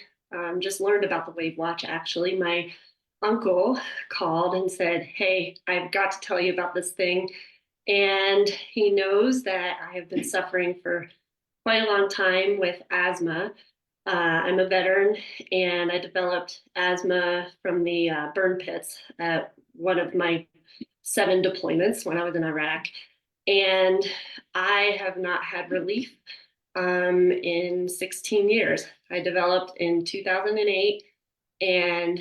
just learned about the WAVwatch. Actually, my uncle called and said, "Hey, I've got to tell you about this thing." And he knows that I have been suffering for quite a long time with asthma. I'm a veteran, and I developed asthma from the burn pits at one of my 7 deployments when I was in Iraq. And I have not had relief in 16 years. I developed in 2008 and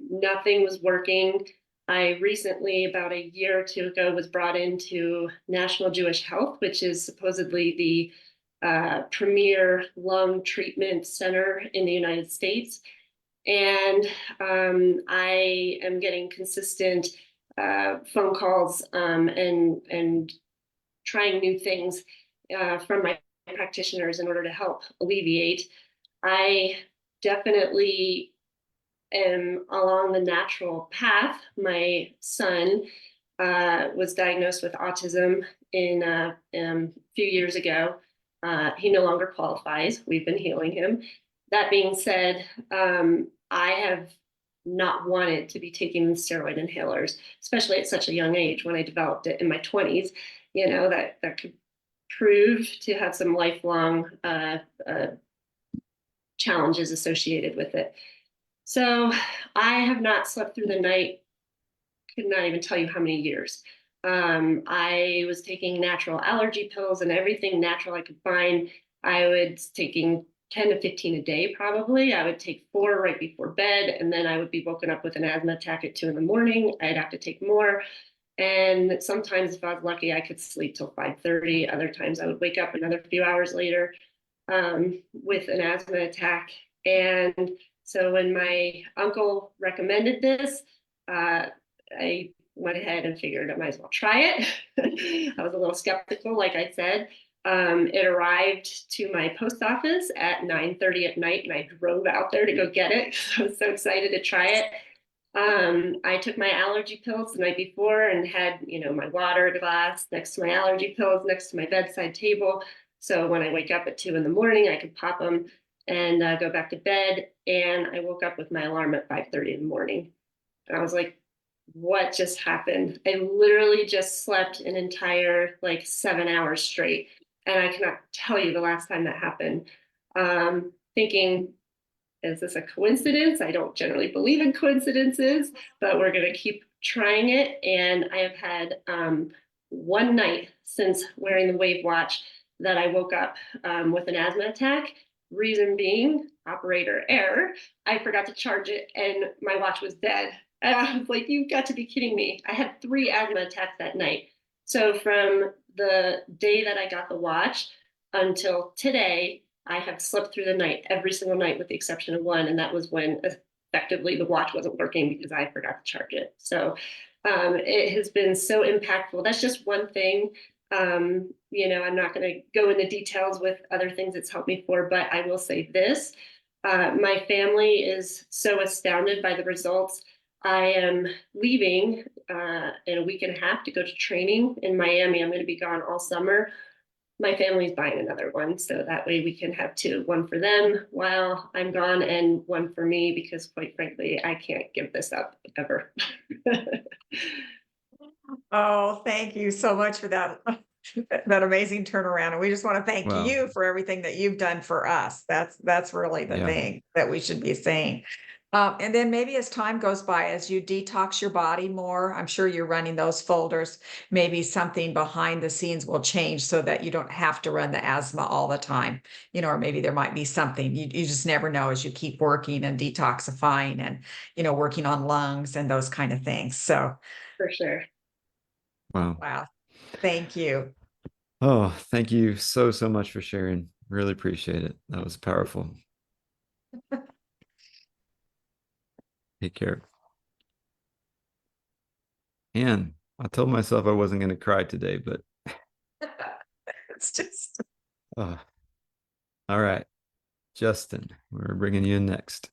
nothing was working. I recently, about a year or two ago, was brought into National Jewish Health, which is supposedly the premier lung treatment center in the United States. And I am getting consistent phone calls and trying new things from my practitioners in order to help alleviate. I definitely am along the natural path. My son was diagnosed with autism in a few years ago. He no longer qualifies. We've been healing him. That being said, I have not wanted to be taking steroid inhalers, especially at such a young age when I developed it in my 20s. You know, that could prove to have some lifelong challenges associated with it. So I have not slept through the night, could not even tell you how many years. I was taking natural allergy pills and everything natural I could find. I was taking 10 to 15 a day, probably. I would take 4 right before bed, and then I would be woken up with an asthma attack at 2 in the morning. I'd have to take more. And sometimes if I was lucky, I could sleep till 5:30. Other times I would wake up another few hours later with an asthma attack. And so when my uncle recommended this, I went ahead and figured I might as well try it. I was a little skeptical, like I said. It arrived to my post office at 9:30 at night, and I drove out there to go get it. I was so excited to try it. I took my allergy pills the night before and had, my water glass next to my allergy pills, next to my bedside table. So when I wake up at 2 in the morning, I could pop them and go back to bed. And I woke up with my alarm at 5:30 in the morning. And I was like, what just happened? I literally just slept an entire 7 hours straight. And I cannot tell you the last time that happened. Thinking, is this a coincidence? I don't generally believe in coincidences, but we're going to keep trying it. And I have had one night since wearing the WAVwatch that I woke up with an asthma attack. Reason being, operator error. I forgot to charge it and my watch was dead. And I was like, you've got to be kidding me. I had 3 asthma attacks that night. So from the day that I got the watch until today, I have slept through the night every single night with the exception of one. And that was when effectively the watch wasn't working because I forgot to charge it. So it has been so impactful. That's just one thing. I'm not going to go into details with other things it's helped me for, but I will say this. My family is so astounded by the results. I am leaving in a week and a half to go to training in Miami. I'm going to be gone all summer. My family's buying another one, so that way we can have 2, one for them while I'm gone and one for me, because quite frankly, I can't give this up ever. Oh, thank you so much for that. That amazing turnaround. And we just want to thank Wow. you for everything that you've done for us. That's really the Yeah. thing that we should be saying. And then maybe as time goes by, as you detox your body more, I'm sure you're running those folders, maybe something behind the scenes will change so that you don't have to run the asthma all the time, or maybe there might be something you just never know as you keep working and detoxifying and, working on lungs and those kind of things. So, For sure. Wow. wow. Thank you. Oh, thank you so much for sharing. Really appreciate it. That was powerful. Take care. And I told myself I wasn't going to cry today, but It's just, all right. Justin, we're bringing you in next.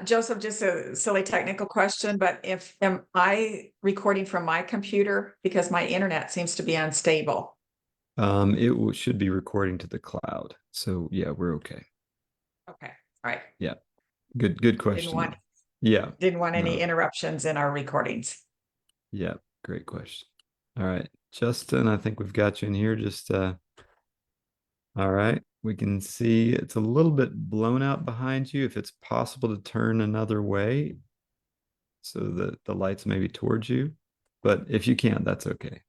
Joseph, just a silly technical question, but am I recording from my computer because my internet seems to be unstable? It should be recording to the cloud. So yeah, we're okay. Okay, all right. Yeah. Good question. want- Yeah. Didn't want any No. interruptions in our recordings. Yeah, great question. All right, Justin, I think we've got you in here. Just all right. We can see it's a little bit blown out behind you. If it's possible to turn another way so that the lights may be towards you, but if you can't, that's okay.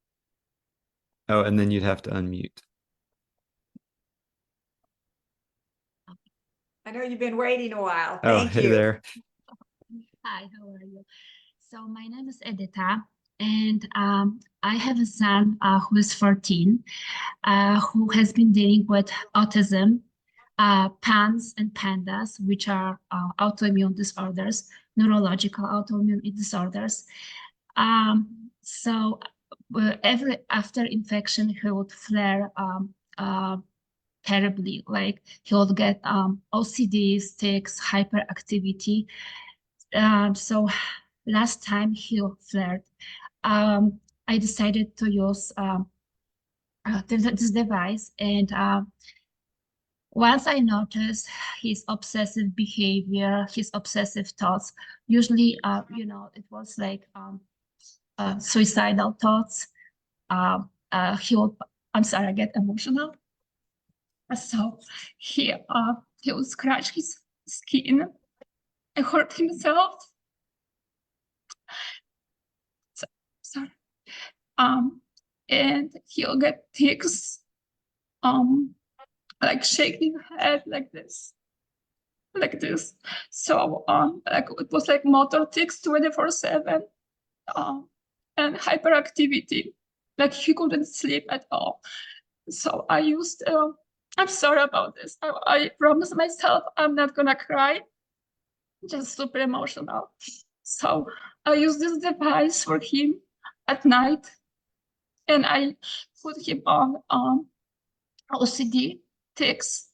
Oh, and then you'd have to unmute. I know you've been waiting a while. Oh, Thank hey you. there. Hi, how are you? So my name is Edita, and I have a son who is 14, who has been dealing with autism, PANS and PANDAS, which are autoimmune disorders, neurological autoimmune disorders. So after infection, he would flare terribly, like he would get OCD, tics, hyperactivity. So last time he flared, I decided to use this device, and once I noticed his obsessive behavior, his obsessive thoughts, usually, it was like suicidal thoughts. He would, I'm sorry, I get emotional. So he would scratch his skin and hurt himself. Sorry. And he'll get tics, like shaking head like this. So like it was like motor tics 24/7, and hyperactivity, like he couldn't sleep at all. So I used I'm sorry about this. I promised myself I'm not gonna cry, just super emotional. So I used this device for him at night, and I put him on OCD, tics,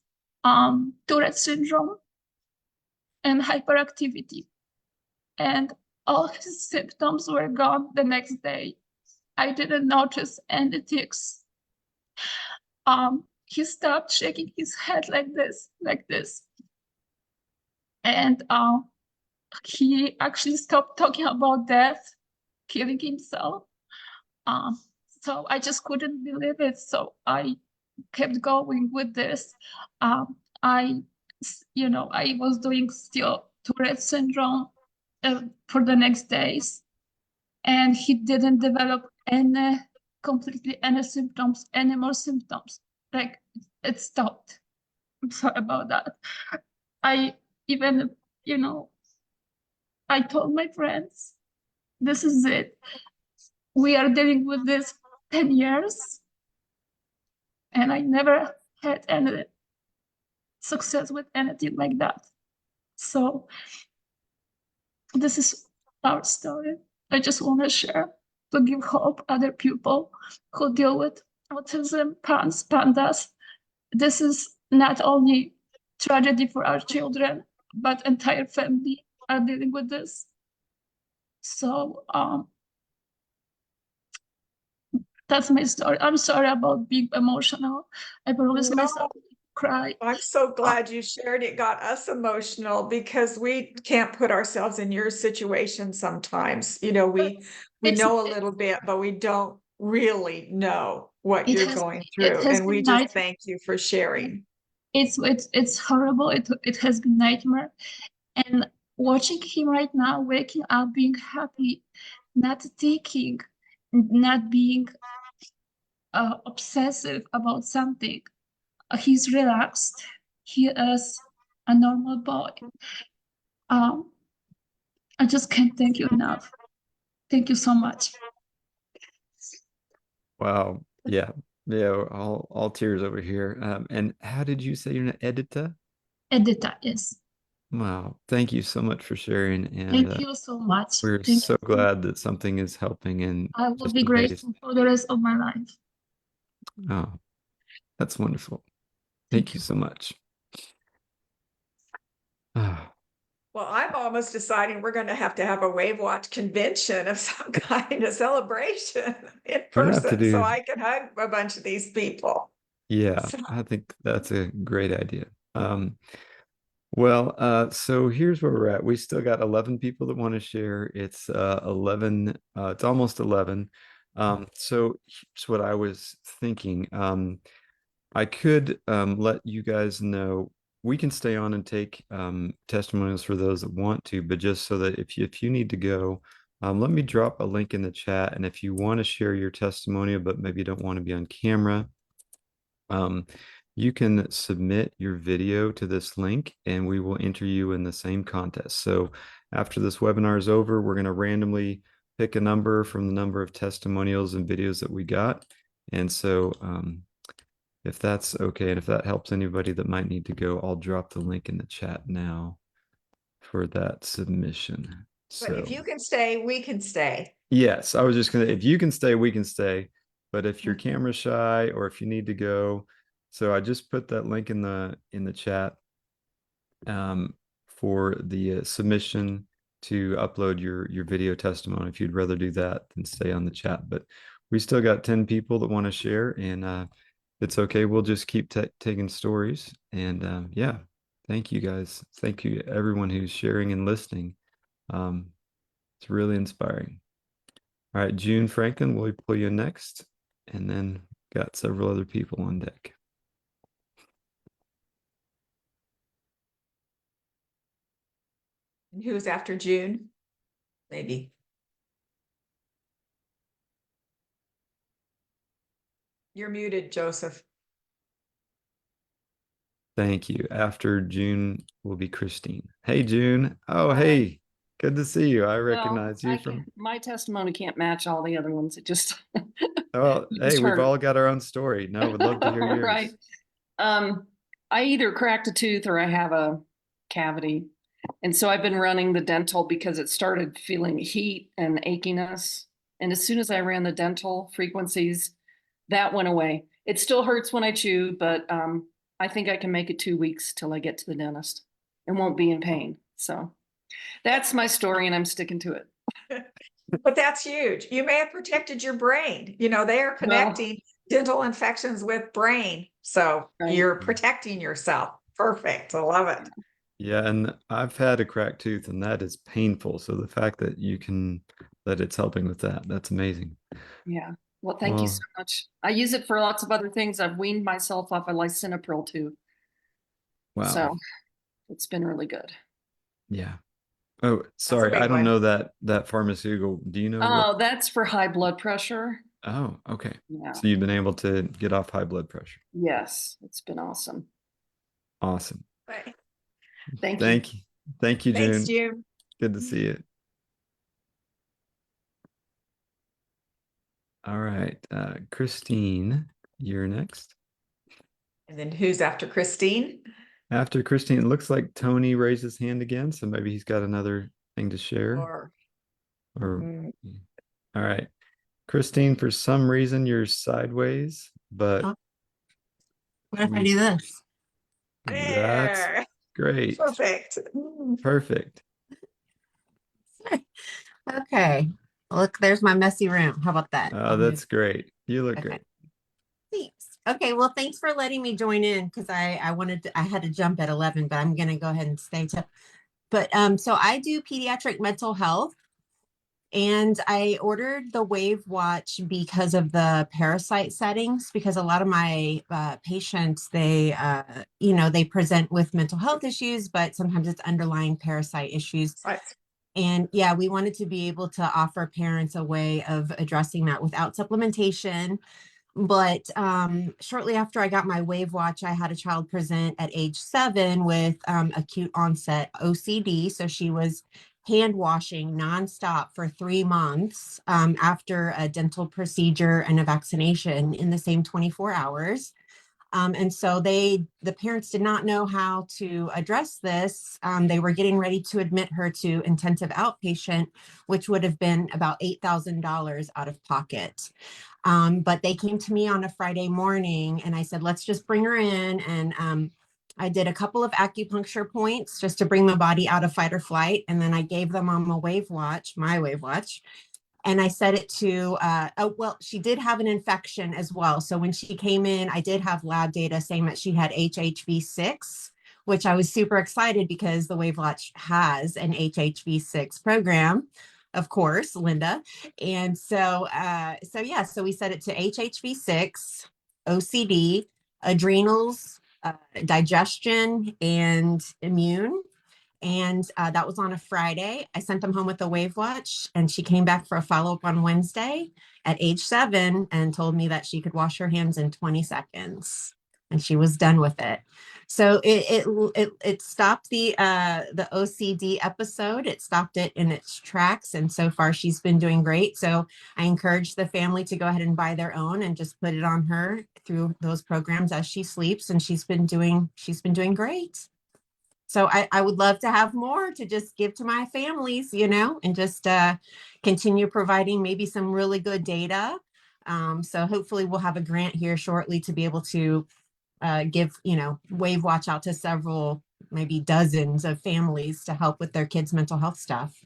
Tourette syndrome, and hyperactivity. And all his symptoms were gone the next day. I didn't notice any tics. He stopped shaking his head like this. And he actually stopped talking about death, killing himself. So I just couldn't believe it. So I kept going with this. I was doing still Tourette syndrome for the next days, and he didn't develop completely any symptoms, any more symptoms. Like it stopped. I'm sorry about that. I even, I told my friends, this is it. We are dealing with this 10 years, and I never had any success with anything like that. So this is our story. I just want to share to give hope other people who deal with autism, PANS, PANDAS. This is not only tragedy for our children, but entire family are dealing with this. So that's my story. I'm sorry about being emotional. I promised myself to cry. I'm so glad you shared. It got us emotional because we can't put ourselves in your situation sometimes. You know, we It's know a little bit, but we don't really know what it you're has going it through. has And we been just night. thank you for sharing. It's horrible. It has been nightmare. And watching him right now, waking up, being happy, not thinking, not being obsessive about something. He's relaxed. He is a normal boy. Um, I just can't thank you enough. Thank you so much. Wow. Yeah. Yeah. All tears over here. And how did you say your name? Edita? Edita, yes. Wow. Thank you so much for sharing. And Thank you so much. we're Thank so you. glad that something is helping and I will just be amazed. grateful for the rest of my life. Oh, that's wonderful. Thank Thank you so much. Ah, Well, I'm almost deciding we're going to have a WAVwatch convention of some kind of celebration in we're gonna have to person so do, I can hug a bunch of these people. yeah, So, I think that's a great idea. Well, so here's where we're at. We still got 11 people that want to share. It's 11, it's almost 11. So here's what I was thinking. I could let you guys know we can stay on and take testimonials for those that want to, but just so that if you need to go, let me drop a link in the chat. And if you want to share your testimonial, but maybe don't want to be on camera, you can submit your video to this link and we will enter you in the same contest. So after this webinar is over, we're going to randomly pick a number from the number of testimonials and videos that we got. And so if that's okay, and if that helps anybody that might need to go, I'll drop the link in the chat now for that submission. but if So you can stay, we can stay. yes, I was just gonna, if you can stay, we can stay. But if you're camera shy or if you need to go, so I just put that link in the chat for the submission to upload your video testimony if you'd rather do that than stay on the chat. But we still got 10 people that want to share, and it's okay. We'll just keep taking stories. And yeah, thank you guys. Thank you everyone who's sharing and listening. It's really inspiring. All right, June Franklin, will we pull you next? And then got several other people on deck. And who's after June? Maybe. You're muted, Joseph. Thank you. After June will be Christine. Hey, June. Oh, hey, good to see you. I recognize you from. My testimony can't match all the other ones. It just. Oh, You hey, just we've heard all it. got our own story. No, would love to hear yours. Right. I either cracked a tooth or I have a cavity. And so I've been running the dental because it started feeling heat and achiness. And as soon as I ran the dental frequencies, that went away. It still hurts when I chew, but I think I can make it 2 weeks till I get to the dentist and won't be in pain. So that's my story and I'm sticking to it. But that's huge. You may have protected your brain. You know, they are connecting dental infections with brain. So you're protecting yourself. Perfect. I love it. Yeah, and I've had a cracked tooth and that is painful. So the fact that that it's helping with that, that's amazing. Yeah. Well, thank you so much. I use it for lots of other things. I've weaned myself off of lisinopril too. Wow. So it's been really good. Yeah. Oh, sorry. I don't know that pharmaceutical. Do you know Oh, what? that's for high blood pressure. Oh, okay. Yeah. So you've been able to get off high blood pressure. Yes, it's been awesome. Awesome. Right. Thank you. Thank you, June. Thanks, June. Good to see you. All right. Christine, you're next. And then who's after Christine? After Christine, it looks like Tony raised his hand again, so maybe he's got another thing to share. All right. Christine, for some reason you're sideways, but what if I do this? That's There. great. Perfect. Perfect. Okay. Look, there's my messy room. How about that? Oh, that's great. You look great. Thanks. Okay, well, thanks for letting me join in because I had to jump at 11, but I'm gonna go ahead and stay till. But so I do pediatric mental health, and I ordered the WAVwatch because of the parasite settings, because a lot of my patients, they they present with mental health issues, but sometimes it's underlying parasite issues. Right. And yeah, we wanted to be able to offer parents a way of addressing that without supplementation. But shortly after I got my WAVwatch, I had a child present at age 7 with acute onset OCD. So she was hand washing nonstop for 3 months after a dental procedure and a vaccination in the same 24 hours. And so the parents did not know how to address this. They were getting ready to admit her to intensive outpatient, which would have been about $8,000 out of pocket. But they came to me on a Friday morning and I said, let's just bring her in. And I did a couple of acupuncture points just to bring the body out of fight or flight. And then I gave them on my WAVwatch. And I set it to, oh, well, she did have an infection as well. So when she came in, I did have lab data saying that she had HHV6, which I was super excited because the WAVwatch has an HHV6 program, of course, Linda. And so, so we set it to HHV6, OCD, adrenals, digestion, and immune. And that was on a Friday. I sent them home with the WAVwatch, and she came back for a follow-up on Wednesday at age 7 and told me that she could wash her hands in 20 seconds, and she was done with it. So it stopped the OCD episode. It stopped it in its tracks, and so far she's been doing great. So I encourage the family to go ahead and buy their own and just put it on her through those programs as she sleeps, and she's been doing great. So I would love to have more to just give to my families, and just continue providing maybe some really good data. So hopefully we'll have a grant here shortly to be able to give, WAVwatch out to several, maybe dozens of families to help with their kids' mental health stuff.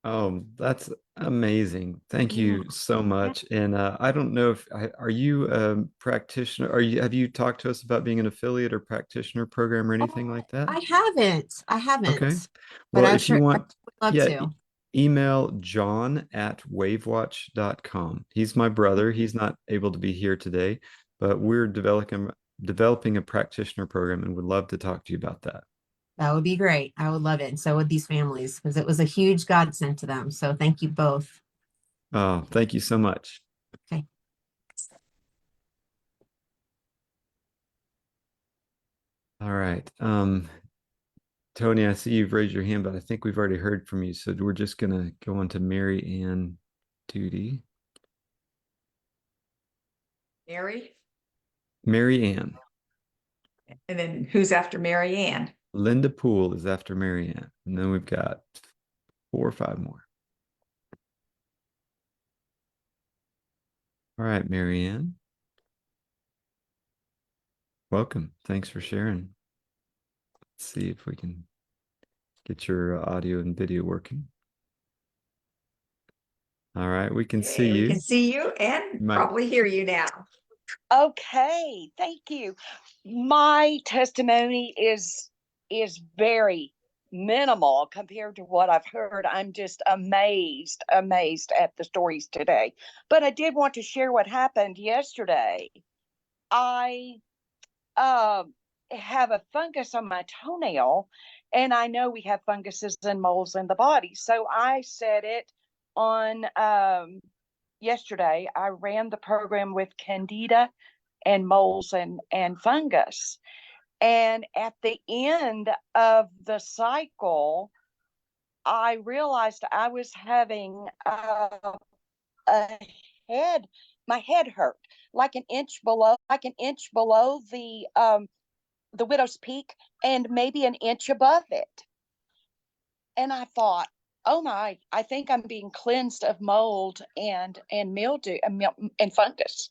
Oh, that's amazing. Thank you so much. And I don't know if are you a practitioner? Have you talked to us about being an affiliate or practitioner program or anything like that? I haven't. Okay. But Well, I'm if you sure I want, would love yeah, to. email john@wavwatch.com. He's my brother. He's not able to be here today, but we're developing a practitioner program and would love to talk to you about that. That would be great. I would love it. And so would these families, because it was a huge godsend to them. So thank you both. Oh, thank you so much. Okay. All right. Tony, I see you've raised your hand, but I think we've already heard from you. So we're just going to go on to Mary Ann Duty. Mary Ann. And then who's after Mary Ann? Linda Poole is after Mary Ann. And then we've got 4 or 5 more. All right, Mary Ann. Welcome. Thanks for sharing. Let's see if we can get your audio and video working. All right, we can see you. We can see you and probably hear you now. Okay, thank you. My testimony is very minimal compared to what I've heard. I'm just amazed at the stories today. But I did want to share what happened yesterday. I have a fungus on my toenail, and I know we have funguses and moles in the body. So I said it on yesterday. I ran the program with Candida and moles and fungus. And at the end of the cycle, I realized I was having a head, my head hurt like an inch below the widow's peak and maybe an inch above it. And I thought, oh my, I think I'm being cleansed of mold and mildew and fungus.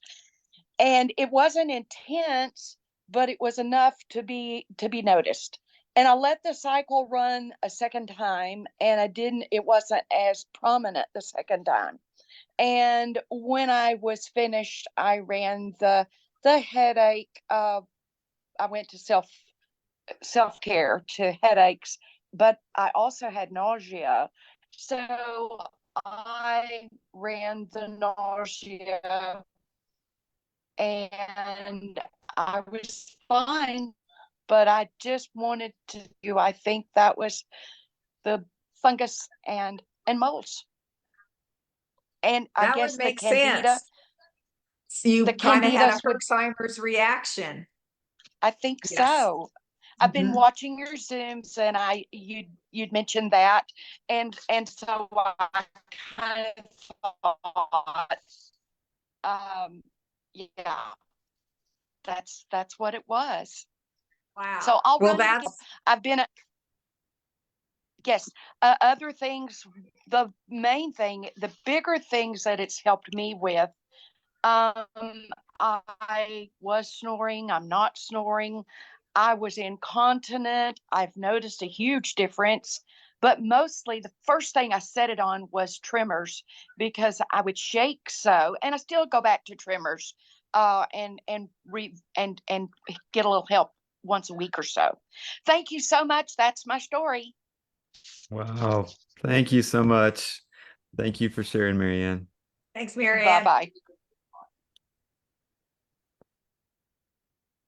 And it wasn't intense, but it was enough to be noticed. And I let the cycle run a second time, and it wasn't as prominent the second time. And when I was finished, I ran the the headache, I went to self-care to headaches, but I also had nausea. So I ran the nausea and I was fine, but I just wanted to do, I think that was the fungus and molds. And I That guess would the make candida, sense. You the kind of had a candidas would, Herxheimer's reaction. I think Yes. so. I've been Mhm. watching your Zooms and you'd mentioned that. And so I kind of thought, yeah, that's what it was. Wow. So I'll Well, run it again. I've been, yes, other things, the main thing, the bigger things that it's helped me with, I was snoring, I'm not snoring. I was incontinent. I've noticed a huge difference, but mostly the first thing I set it on was tremors because I would shake so, and I still go back to tremors, and get a little help once a week or so. Thank you so much. That's my story. Wow. Thank you so much. Thank you for sharing, Marianne. Thanks, Marianne. Bye-bye.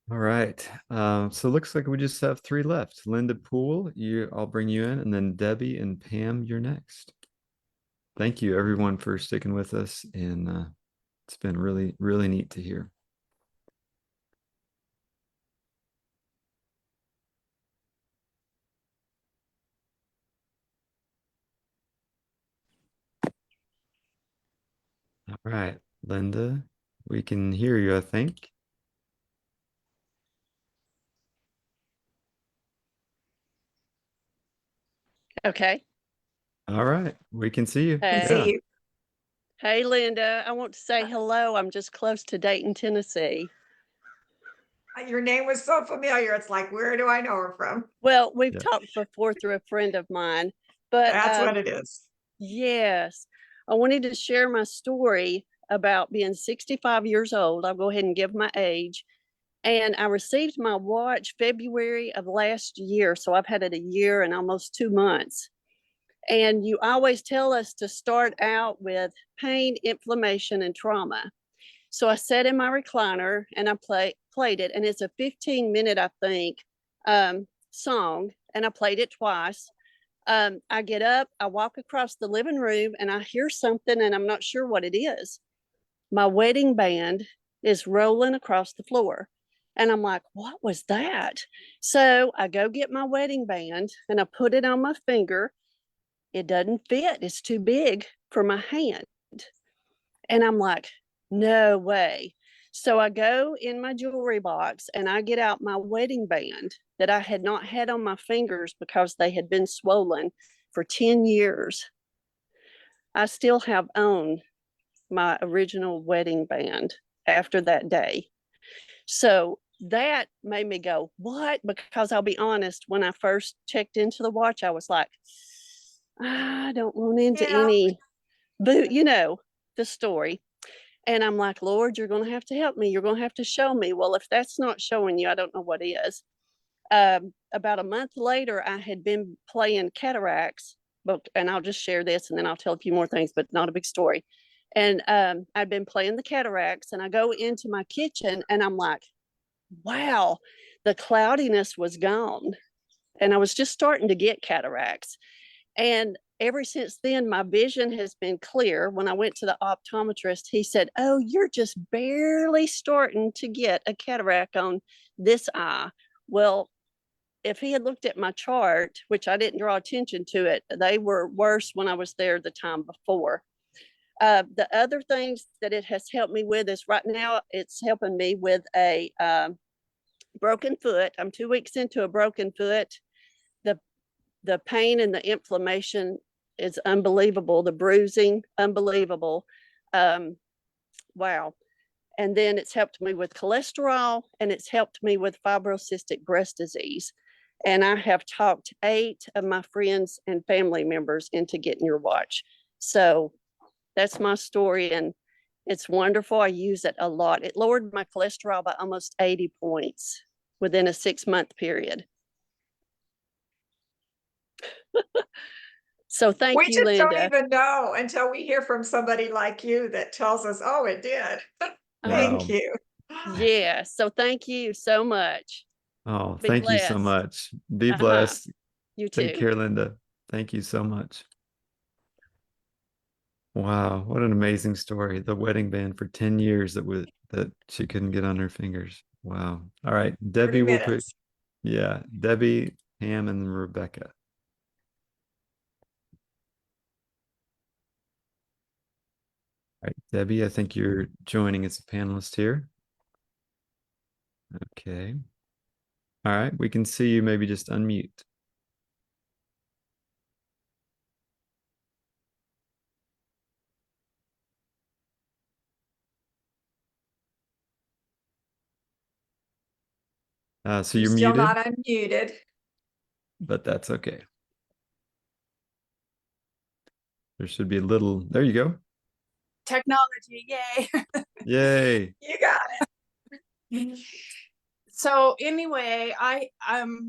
All right. So it looks like we just have 3 left. Linda Poole, I'll bring you in, and then Debbie and Pam, you're next. Thank you everyone for sticking with us, and it's been really, really neat to hear. All right, Linda, we can hear you, I think. Okay. All right, we can see you. Hey. See you. Hey, Linda. I want to say hello. I'm just close to Dayton, Tennessee. Your name was so familiar. It's like, where do I know her from? Well, we've Yeah. talked before through a friend of mine, but That's what it is. yes, I wanted to share my story about being 65 years old. I'll go ahead and give my age. And I received my watch February of last year. So I've had it a year and almost 2 months. And you always tell us to start out with pain, inflammation, and trauma. So I sat in my recliner and I played it. And it's a 15-minute, I think, song. And I played it twice. I get up, I walk across the living room, and I hear something, and I'm not sure what it is. My wedding band is rolling across the floor. And I'm like, what was that? So I go get my wedding band and I put it on my finger. It doesn't fit, it's too big for my hand. And I'm like, no way. So I go in my jewelry box and I get out my wedding band that I had not had on my fingers because they had been swollen for 10 years. I still have owned my original wedding band after that day. So that made me go, what? Because I'll be honest, when I first checked into the watch, I was like, I don't want into any boot, the story. And I'm like, Lord, you're going to have to help me. You're going to have to show me. Well, if that's not showing you, I don't know what is. About a month later, I had been playing cataracts, and I'll just share this and then I'll tell a few more things, but not a big story. And I'd been playing the cataracts, and I go into my kitchen and I'm like, wow, the cloudiness was gone. And I was just starting to get cataracts. And ever since then, my vision has been clear. When I went to the optometrist, he said, oh, you're just barely starting to get a cataract on this eye. Well, if he had looked at my chart, which I didn't draw attention to it, they were worse when I was there the time before. The other things that it has helped me with is right now it's helping me with a broken foot. I'm 2 weeks into a broken foot. The pain and the inflammation is unbelievable. The bruising, unbelievable. Wow. And then it's helped me with cholesterol, and it's helped me with fibrocystic breast disease. And I have talked 8 of my friends and family members into getting your watch. So that's my story. And It's wonderful. I use it a lot. It lowered my cholesterol by almost 80 points within a 6-month period. So thank We you, just don't Linda. even know until we hear from somebody like you that tells us, oh, it did. Wow. Thank you. Yeah. So thank you so much. Oh, Be thank you so blessed. much. Be Uh-huh. blessed. You Take too. care, Linda. Thank you so much. Wow, what an amazing story. The wedding band for 10 years that she couldn't get on her fingers. Wow. All right, 30 Debbie will pick. minutes. Yeah, Debbie, Pam, and Rebecca. All right, Debbie, I think you're joining as a panelist here. Okay. All right, we can see you. Maybe just unmute. So you're Still muted, not unmuted. but that's okay. There should be a little, there you go. Technology, yay. Yay. You got it. So anyway, I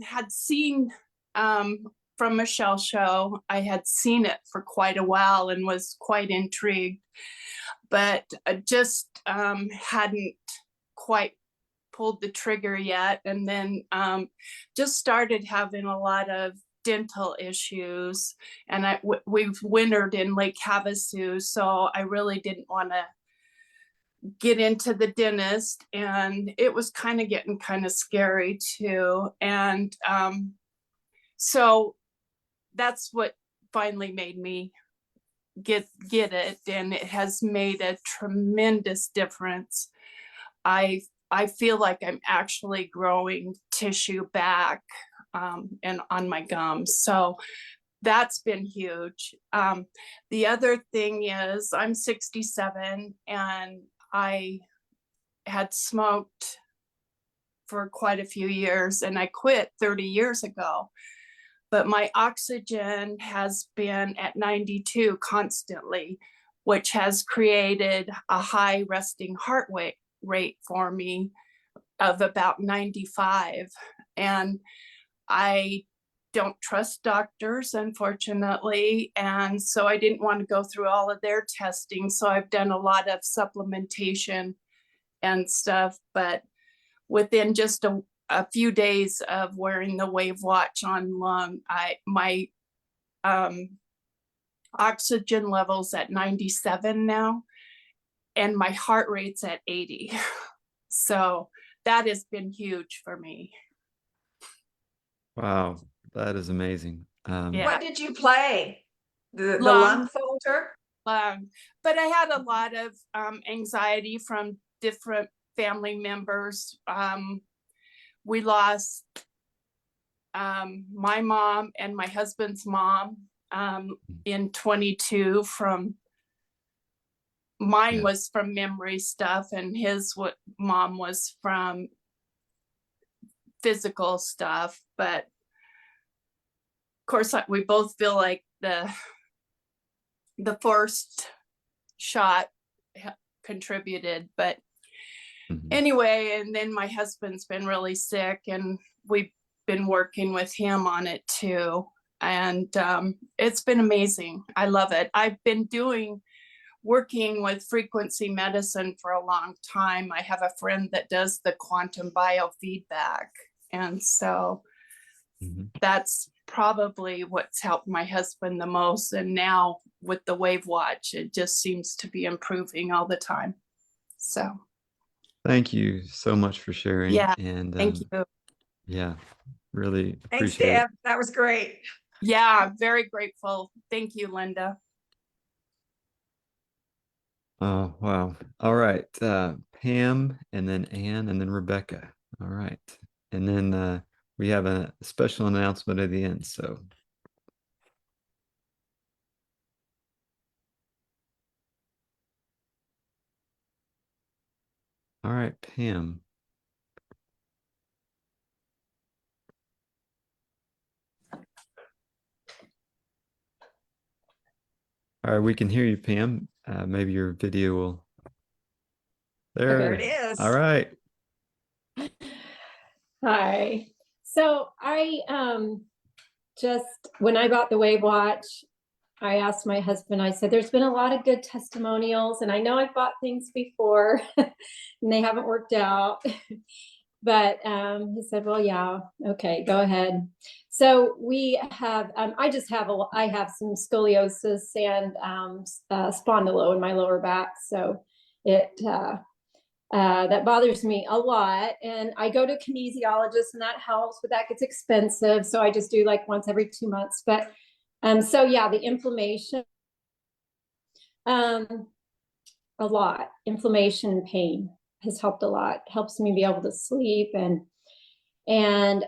had seen from Michelle's show, I had seen it for quite a while and was quite intrigued, but I just hadn't quite pulled the trigger yet. And then just started having a lot of dental issues, and we've wintered in Lake Havasu, so I really didn't want to get into the dentist, and it was kind of getting kind of scary too. And so that's what finally made me get it, and it has made a tremendous difference. I feel like I'm actually growing tissue back and on my gums. So that's been huge. The other thing is I'm 67 and I had smoked for quite a few years, and I quit 30 years ago. But my oxygen has been at 92 constantly, which has created a high resting heart rate for me of about 95. And I don't trust doctors, unfortunately. And so I didn't want to go through all of their testing. So I've done a lot of supplementation and stuff. But within just a few days of wearing the WAVwatch on lung, my oxygen levels at 97 now, and my heart rate's at 80. So that has been huge for me. Wow, that is amazing. Yeah. What did you play? The Lung. lung filter? But I had a lot of anxiety from different family members. We lost my mom and my husband's mom in 22 from, mine was from memory stuff, and his mom was from physical stuff. But of course, we both feel like the first shot contributed. But anyway, and then my husband's been really sick, and we've been working with him on it too. And it's been amazing. I love it. I've been working with frequency medicine for a long time. I have a friend that does the quantum biofeedback. And so that's probably what's helped my husband the most. And now with the WAVwatch, it just seems to be improving all the time. So thank you so much for sharing. yeah, And thank you. yeah, really Thanks, appreciate Deb. it. That was great. Yeah, very grateful. Thank you, Linda. Oh, wow. All right. Pam, and then Ann, and then Rebecca. All right. And then we have a special announcement at the end. So all right, Pam. All right, we can hear you, Pam. Maybe your video will There it is. All right. Hi. So I just when I bought the WAVwatch, I asked my husband, I said, there's been a lot of good testimonials, and I know I've bought things before and they haven't worked out. But he said, well, yeah, okay, go ahead. So we have, I have some scoliosis and spondylo in my lower back. So it, that bothers me a lot. And I go to a kinesiologist and that helps, but that gets expensive. So I just do like once every 2 months. But so yeah, the inflammation, a lot, inflammation and pain has helped a lot, helps me be able to sleep and then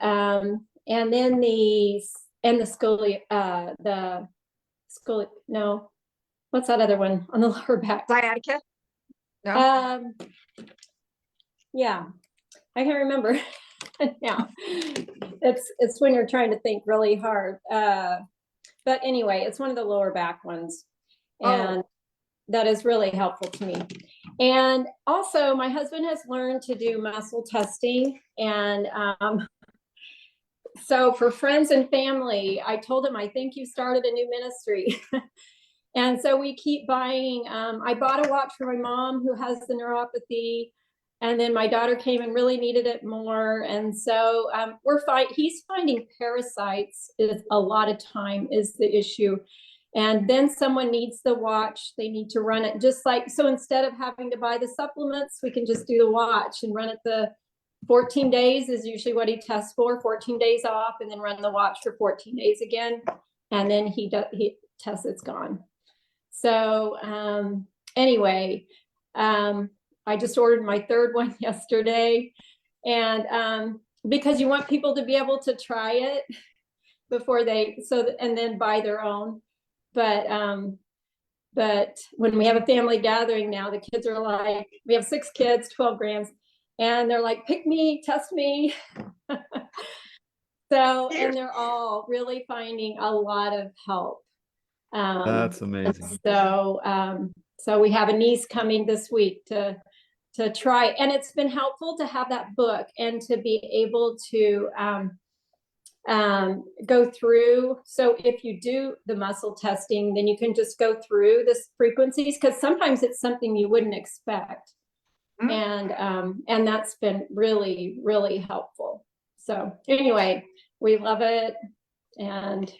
the no, what's that other one on the lower back? Sciatica? No. Yeah, I can't remember now. It's when you're trying to think really hard. But anyway, it's one of the lower back ones. And that is really helpful to me. And also my husband has learned to do muscle testing. And so for friends and family, I told him, I think you started a new ministry. And so we keep buying. I bought a watch for my mom who has the neuropathy. And then my daughter came and really needed it more. And so he's finding parasites is a lot of time is the issue. And then someone needs the watch, they need to run it just like, so instead of having to buy the supplements, we can just do the watch and run it the 14 days is usually what he tests for, 14 days off, and then run the watch for 14 days again. And then he tests it's gone. So anyway, I just ordered my third one yesterday. And because you want people to be able to try it before and then buy their own. But when we have a family gathering now, the kids are like, we have 6 kids, 12 grands, and they're like, pick me, test me. So, and they're all really finding a lot of help. That's amazing. So we have a niece coming this week to try, and it's been helpful to have that book and to be able to go through. So if you do the muscle testing, then you can just go through this frequencies, because sometimes it's something you wouldn't expect. And that's been really, really helpful. So anyway, we love it. And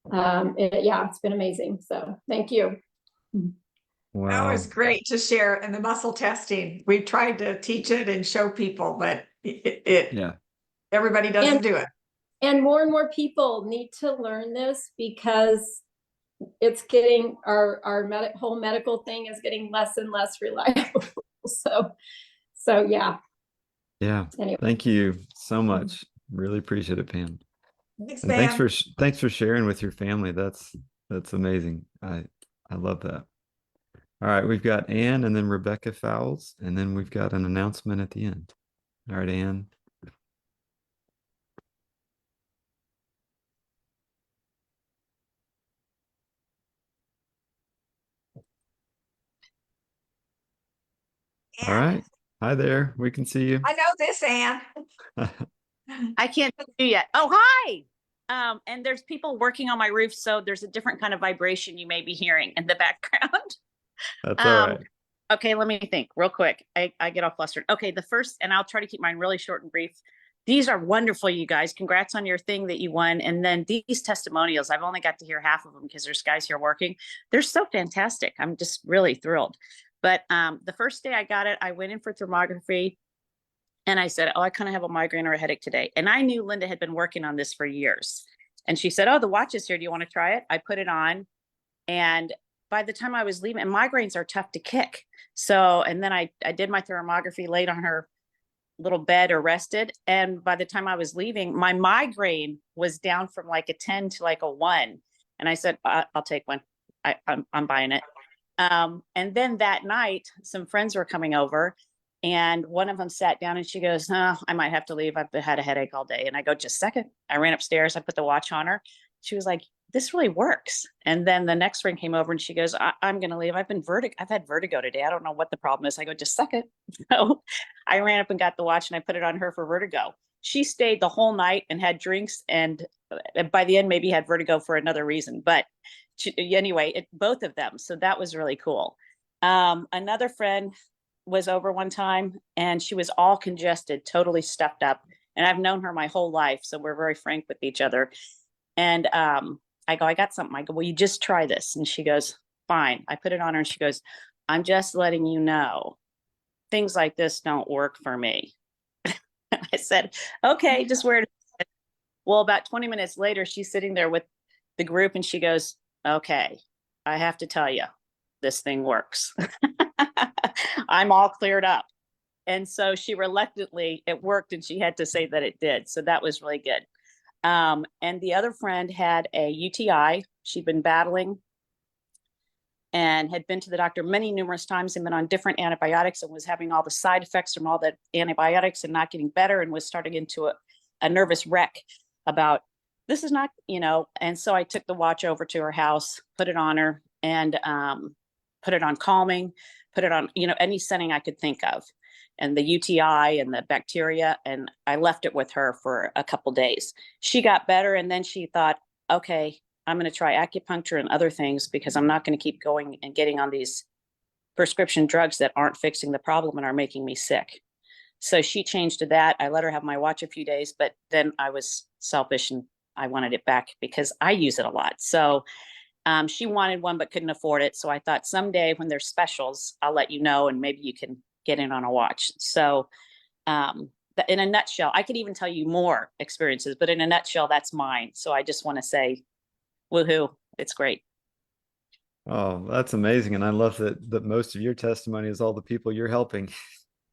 it's been amazing. So thank you. Wow. That was great to share. And the muscle testing, we tried to teach it and show people, but everybody doesn't do it. And more people need to learn this, because it's getting our whole medical thing is getting less and less reliable. So yeah. Yeah. Anyway. Thank you so much. Really appreciate it, Pam. Thanks, And Pam. thanks for sharing with your family. That's amazing. I love that. All right, we've got Anne and then Rebecca Fowles, and then we've got an announcement at the end. All right, Anne. All right. Hi there. We can see you. I know this, Anne. I can't see you yet. Oh, hi. And there's people working on my roof, so there's a different kind of vibration you may be hearing in the background. That's all right. Okay, let me think real quick. I get all flustered. Okay, the first, and I'll try to keep mine really short and brief. These are wonderful, you guys. Congrats on your thing that you won. And then these testimonials, I've only got to hear half of them because there's guys here working. They're so fantastic. I'm just really thrilled. But the first day I got it, I went in for thermography. And I said, oh, I kind of have a migraine or a headache today. And I knew Linda had been working on this for years. And she said, oh, the watch is here. Do you want to try it? I put it on. And by the time I was leaving, and migraines are tough to kick. So, and then I did my thermography, laid on her little bed or rested. And by the time I was leaving, my migraine was down from like a 10 to like a 1. And I said, I'll take one. I'm buying it. And then that night, some friends were coming over. And one of them sat down and she goes, oh, I might have to leave. I've had a headache all day. And I go, just a second. I ran upstairs. I put the watch on her. She was like, this really works. And then the next friend came over and she goes, I'm going to leave. I've had vertigo today. I don't know what the problem is. I go, just suck it. So I ran up and got the watch and I put it on her for vertigo. She stayed the whole night and had drinks. And by the end, maybe had vertigo for another reason, but anyway, both of them. So that was really cool. Another friend was over one time and she was all congested, totally stuffed up. And I've known her my whole life. So we're very frank with each other. And I go, I got something. I go, well, you just try this. And she goes, fine. I put it on her and she goes, I'm just letting you know, things like this don't work for me. I said, okay, just wear it. Well, about 20 minutes later, she's sitting there with the group and she goes, okay, I have to tell you, this thing works. I'm all cleared up. And so she reluctantly, it worked and she had to say that it did. So that was really good. And the other friend had a UTI. She'd been battling and had been to the doctor numerous times and been on different antibiotics and was having all the side effects from all the antibiotics and not getting better and was starting into a nervous wreck about this is not, and so I took the watch over to her house, put it on her and put it on calming, put it on, any setting I could think of. And the UTI and the bacteria. And I left it with her for a couple days. She got better. And then she thought, okay, I'm going to try acupuncture and other things because I'm not going to keep going and getting on these prescription drugs that aren't fixing the problem and are making me sick. So she changed to that. I let her have my watch a few days, but then I was selfish and I wanted it back because I use it a lot. So she wanted one, but couldn't afford it. So I thought someday when there's specials, I'll let you know and maybe you can get in on a watch. So in a nutshell, I could even tell you more experiences, but in a nutshell, that's mine. So I just want to say, woohoo, it's great. Oh, that's amazing. And I love that most of your testimony is all the people you're helping.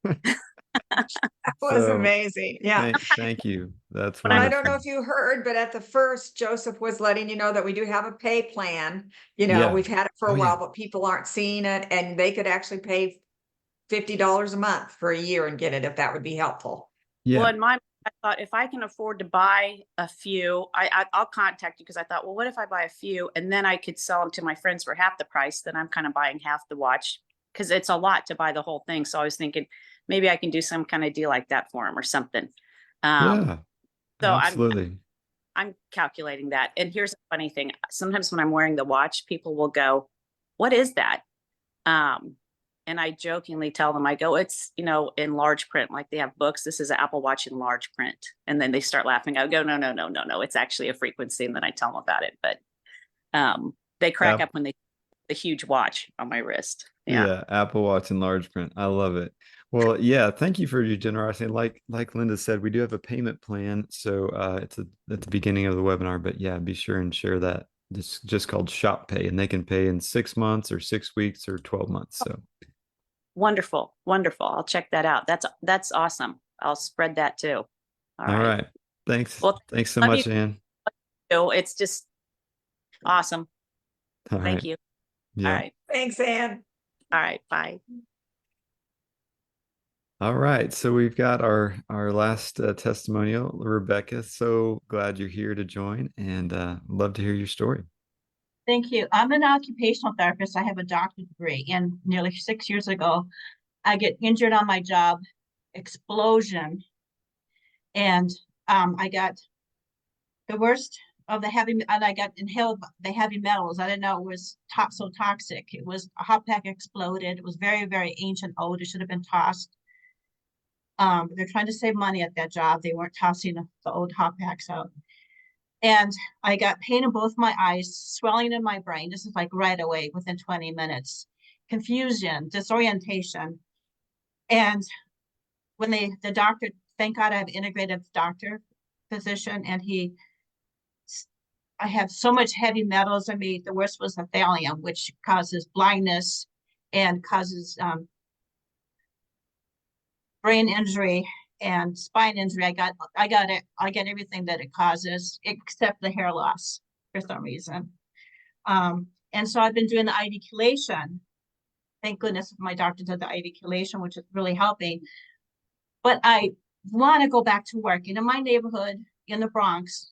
That was amazing. Yeah. Thank you. That's But wonderful. I don't know if you heard, but at the first, Joseph was letting you know that we do have a pay plan. Yeah. We've had it for a Oh, while, yeah. but people aren't seeing it and they could actually pay $50 a month for a year and get it if that would be helpful. Yeah. Well, in my, I thought if I can afford to buy a few, I'll contact you because I thought, well, what if I buy a few and then I could sell them to my friends for half the price? Then I'm kind of buying half the watch because it's a lot to buy the whole thing. So I was thinking maybe I can do some kind of deal like that for them or something. Yeah, so absolutely. I'm calculating that. And here's a funny thing. Sometimes when I'm wearing the watch, people will go, what is that? And I jokingly tell them, I go, it's, in large print, like they have books. This is an Apple Watch in large print. And then they start laughing. I go, no. It's actually a frequency. And then I tell them about it. But they crack up when they the huge watch on my wrist. Yeah, Apple Watch in large print. I love it. Well, yeah, thank you for your generosity. Like Linda said, we do have a payment plan. So it's at the beginning of the webinar, but yeah, be sure and share that. It's just called Shop Pay, and they can pay in 6 months or 6 weeks or 12 months. So wonderful. I'll check that out. That's awesome. I'll spread that too. All right. Thanks. Well, thanks so much, Ann. It's just awesome. All Thank right. you. Yeah. All right. Thanks, Ann. All right. Bye. All right. So we've got our last testimonial, Rebecca. So glad you're here to join and love to hear your story. Thank you. I'm an occupational therapist. I have a doctorate degree, and nearly 6 years ago, I get injured on my job, explosion, and I got the worst of the heavy, and I got inhaled the heavy metals. I didn't know it was so toxic. It was a hot pack exploded. It was very, very ancient old. It should have been tossed. They're trying to save money at that job. They weren't tossing the old hot packs out. And I got pain in both my eyes, swelling in my brain. This is like right away within 20 minutes, confusion, disorientation. And when the doctor, thank God I have an integrative doctor physician, and I have so much heavy metals. I mean, the worst was the thallium, which causes blindness and causes brain injury and spine injury. I get everything that it causes except the hair loss for some reason. And so I've been doing the IV chelation. Thank goodness my doctor did the IV chelation, which is really helping. But I want to go back to work. And in my neighborhood in the Bronx,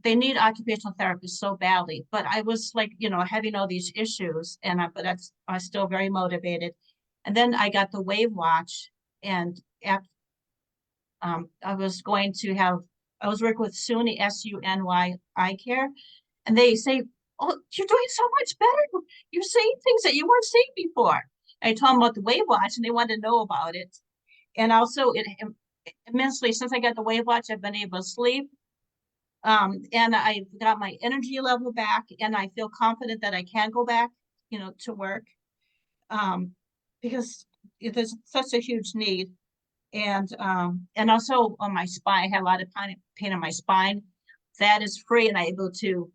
they need occupational therapists so badly, but I was like, you know, having all these issues but I was still very motivated. And then I got the WAVwatch, and I was working with SUNY, SUNY Eye Care, and they say, "Oh, you're doing so much better. You're seeing things that you weren't seeing before." I told them about the WAVwatch, and they wanted to know about it. And also, it immensely, since I got the WAVwatch, I've been able to sleep. And I got my energy level back, and I feel confident that I can go back, you know, to work. Because there's such a huge need. And also on my spine, I had a lot of pain on my spine. That is free, and I'm able to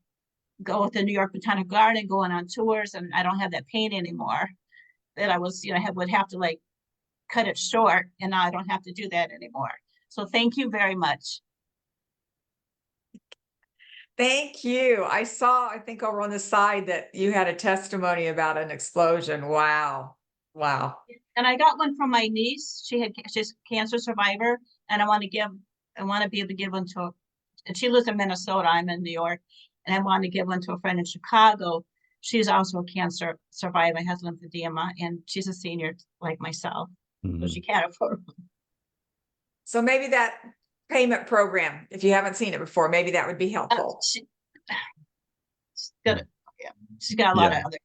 go with the New York Botanic Garden, going on tours, and I don't have that pain anymore. That I was, you know, would have to like cut it short, and now I don't have to do that anymore. So thank you very much. Thank you. I saw, I think over on the side that you had a testimony about an explosion. Wow. Wow. And I got one from my niece. She's a cancer survivor, and I want to be able to give one to, and she lives in Minnesota. I'm in New York, and I want to give one to a friend in Chicago. She's also a cancer survivor, has lymphedema, and she's a senior like myself, so she can't afford one. So maybe that payment program, if you haven't seen it before, maybe that would be helpful. She's got a lot of other.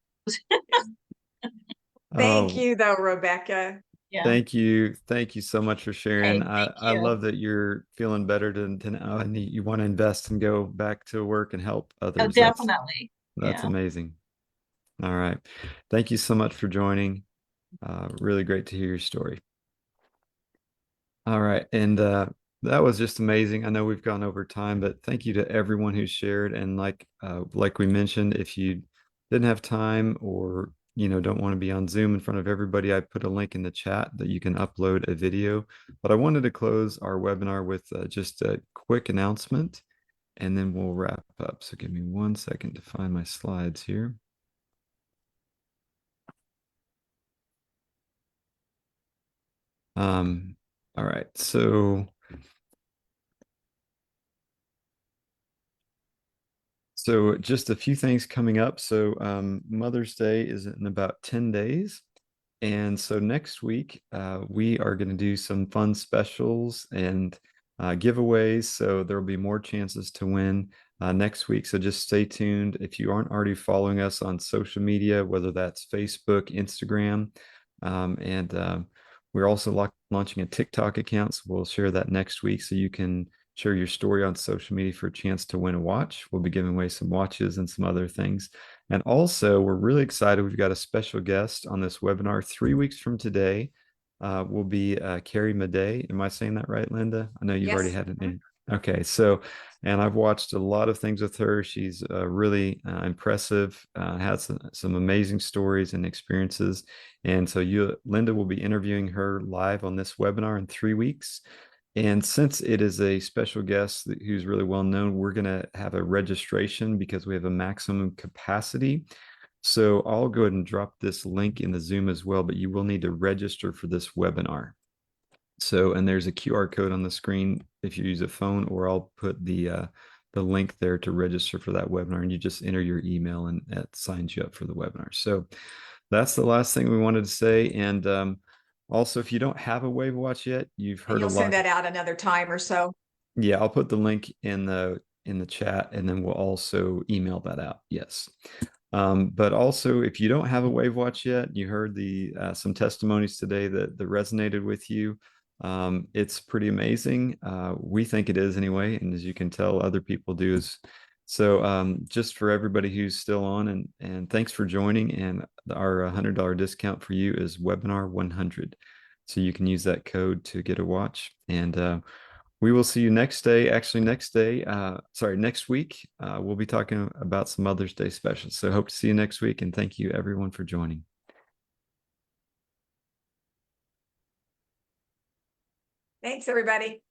Thank you though, Rebecca. Yeah. Thank you. Thank you so much for sharing. Hey, I love that you're feeling better to now, and you want to invest and go back to work and help others. Oh, definitely. That's Yeah. amazing. All right. Thank you so much for joining. Really great to hear your story. All right. And that was just amazing. I know we've gone over time, but thank you to everyone who shared. And like we mentioned, if you didn't have time or don't want to be on Zoom in front of everybody, I put a link in the chat that you can upload a video. But I wanted to close our webinar with just a quick announcement, and then we'll wrap up. So give me 1 second to find my slides here. All right, so just a few things coming up. So Mother's Day is in about 10 days. And so next week, we are going to do some fun specials and giveaways. So there will be more chances to win next week. So just stay tuned. If you aren't already following us on social media, whether that's Facebook, Instagram, and we're also launching a TikTok account. So we'll share that next week so you can share your story on social media for a chance to win a watch. We'll be giving away some watches and some other things. And also, we're really excited. We've got a special guest on this webinar 3 weeks from today. Will be Carrie Madej. Am I saying that right, Linda? I know you've already had it in. Okay, so, and I've watched a lot of things with her. She's really impressive, has some amazing stories and experiences. And so Linda will be interviewing her live on this webinar in 3 weeks. And since it is a special guest who's really well known, we're going to have a registration because we have a maximum capacity. So I'll go ahead and drop this link in the Zoom as well, but you will need to register for this webinar. So, and there's a QR code on the screen if you use a phone, or I'll put the link there to register for that webinar, and you just enter your email and that signs you up for the webinar. So that's the last thing we wanted to say. And also, if you don't have a WAVwatch yet, you've heard You'll a lot. send that out another time or so. Yeah, I'll put the link in the chat, and then we'll also email that out. Yes. But also, if you don't have a WAVwatch yet, you heard some testimonies today that resonated with you. It's pretty amazing. We think it is anyway, and as you can tell, other people do. So just for everybody who's still on, and thanks for joining. And our $100 discount for you is webinar 100. So you can use that code to get a watch. And we will see you next day. Actually, next week, we'll be talking about some Mother's Day specials. So hope to see you next week. And thank you everyone for joining. Thanks, everybody.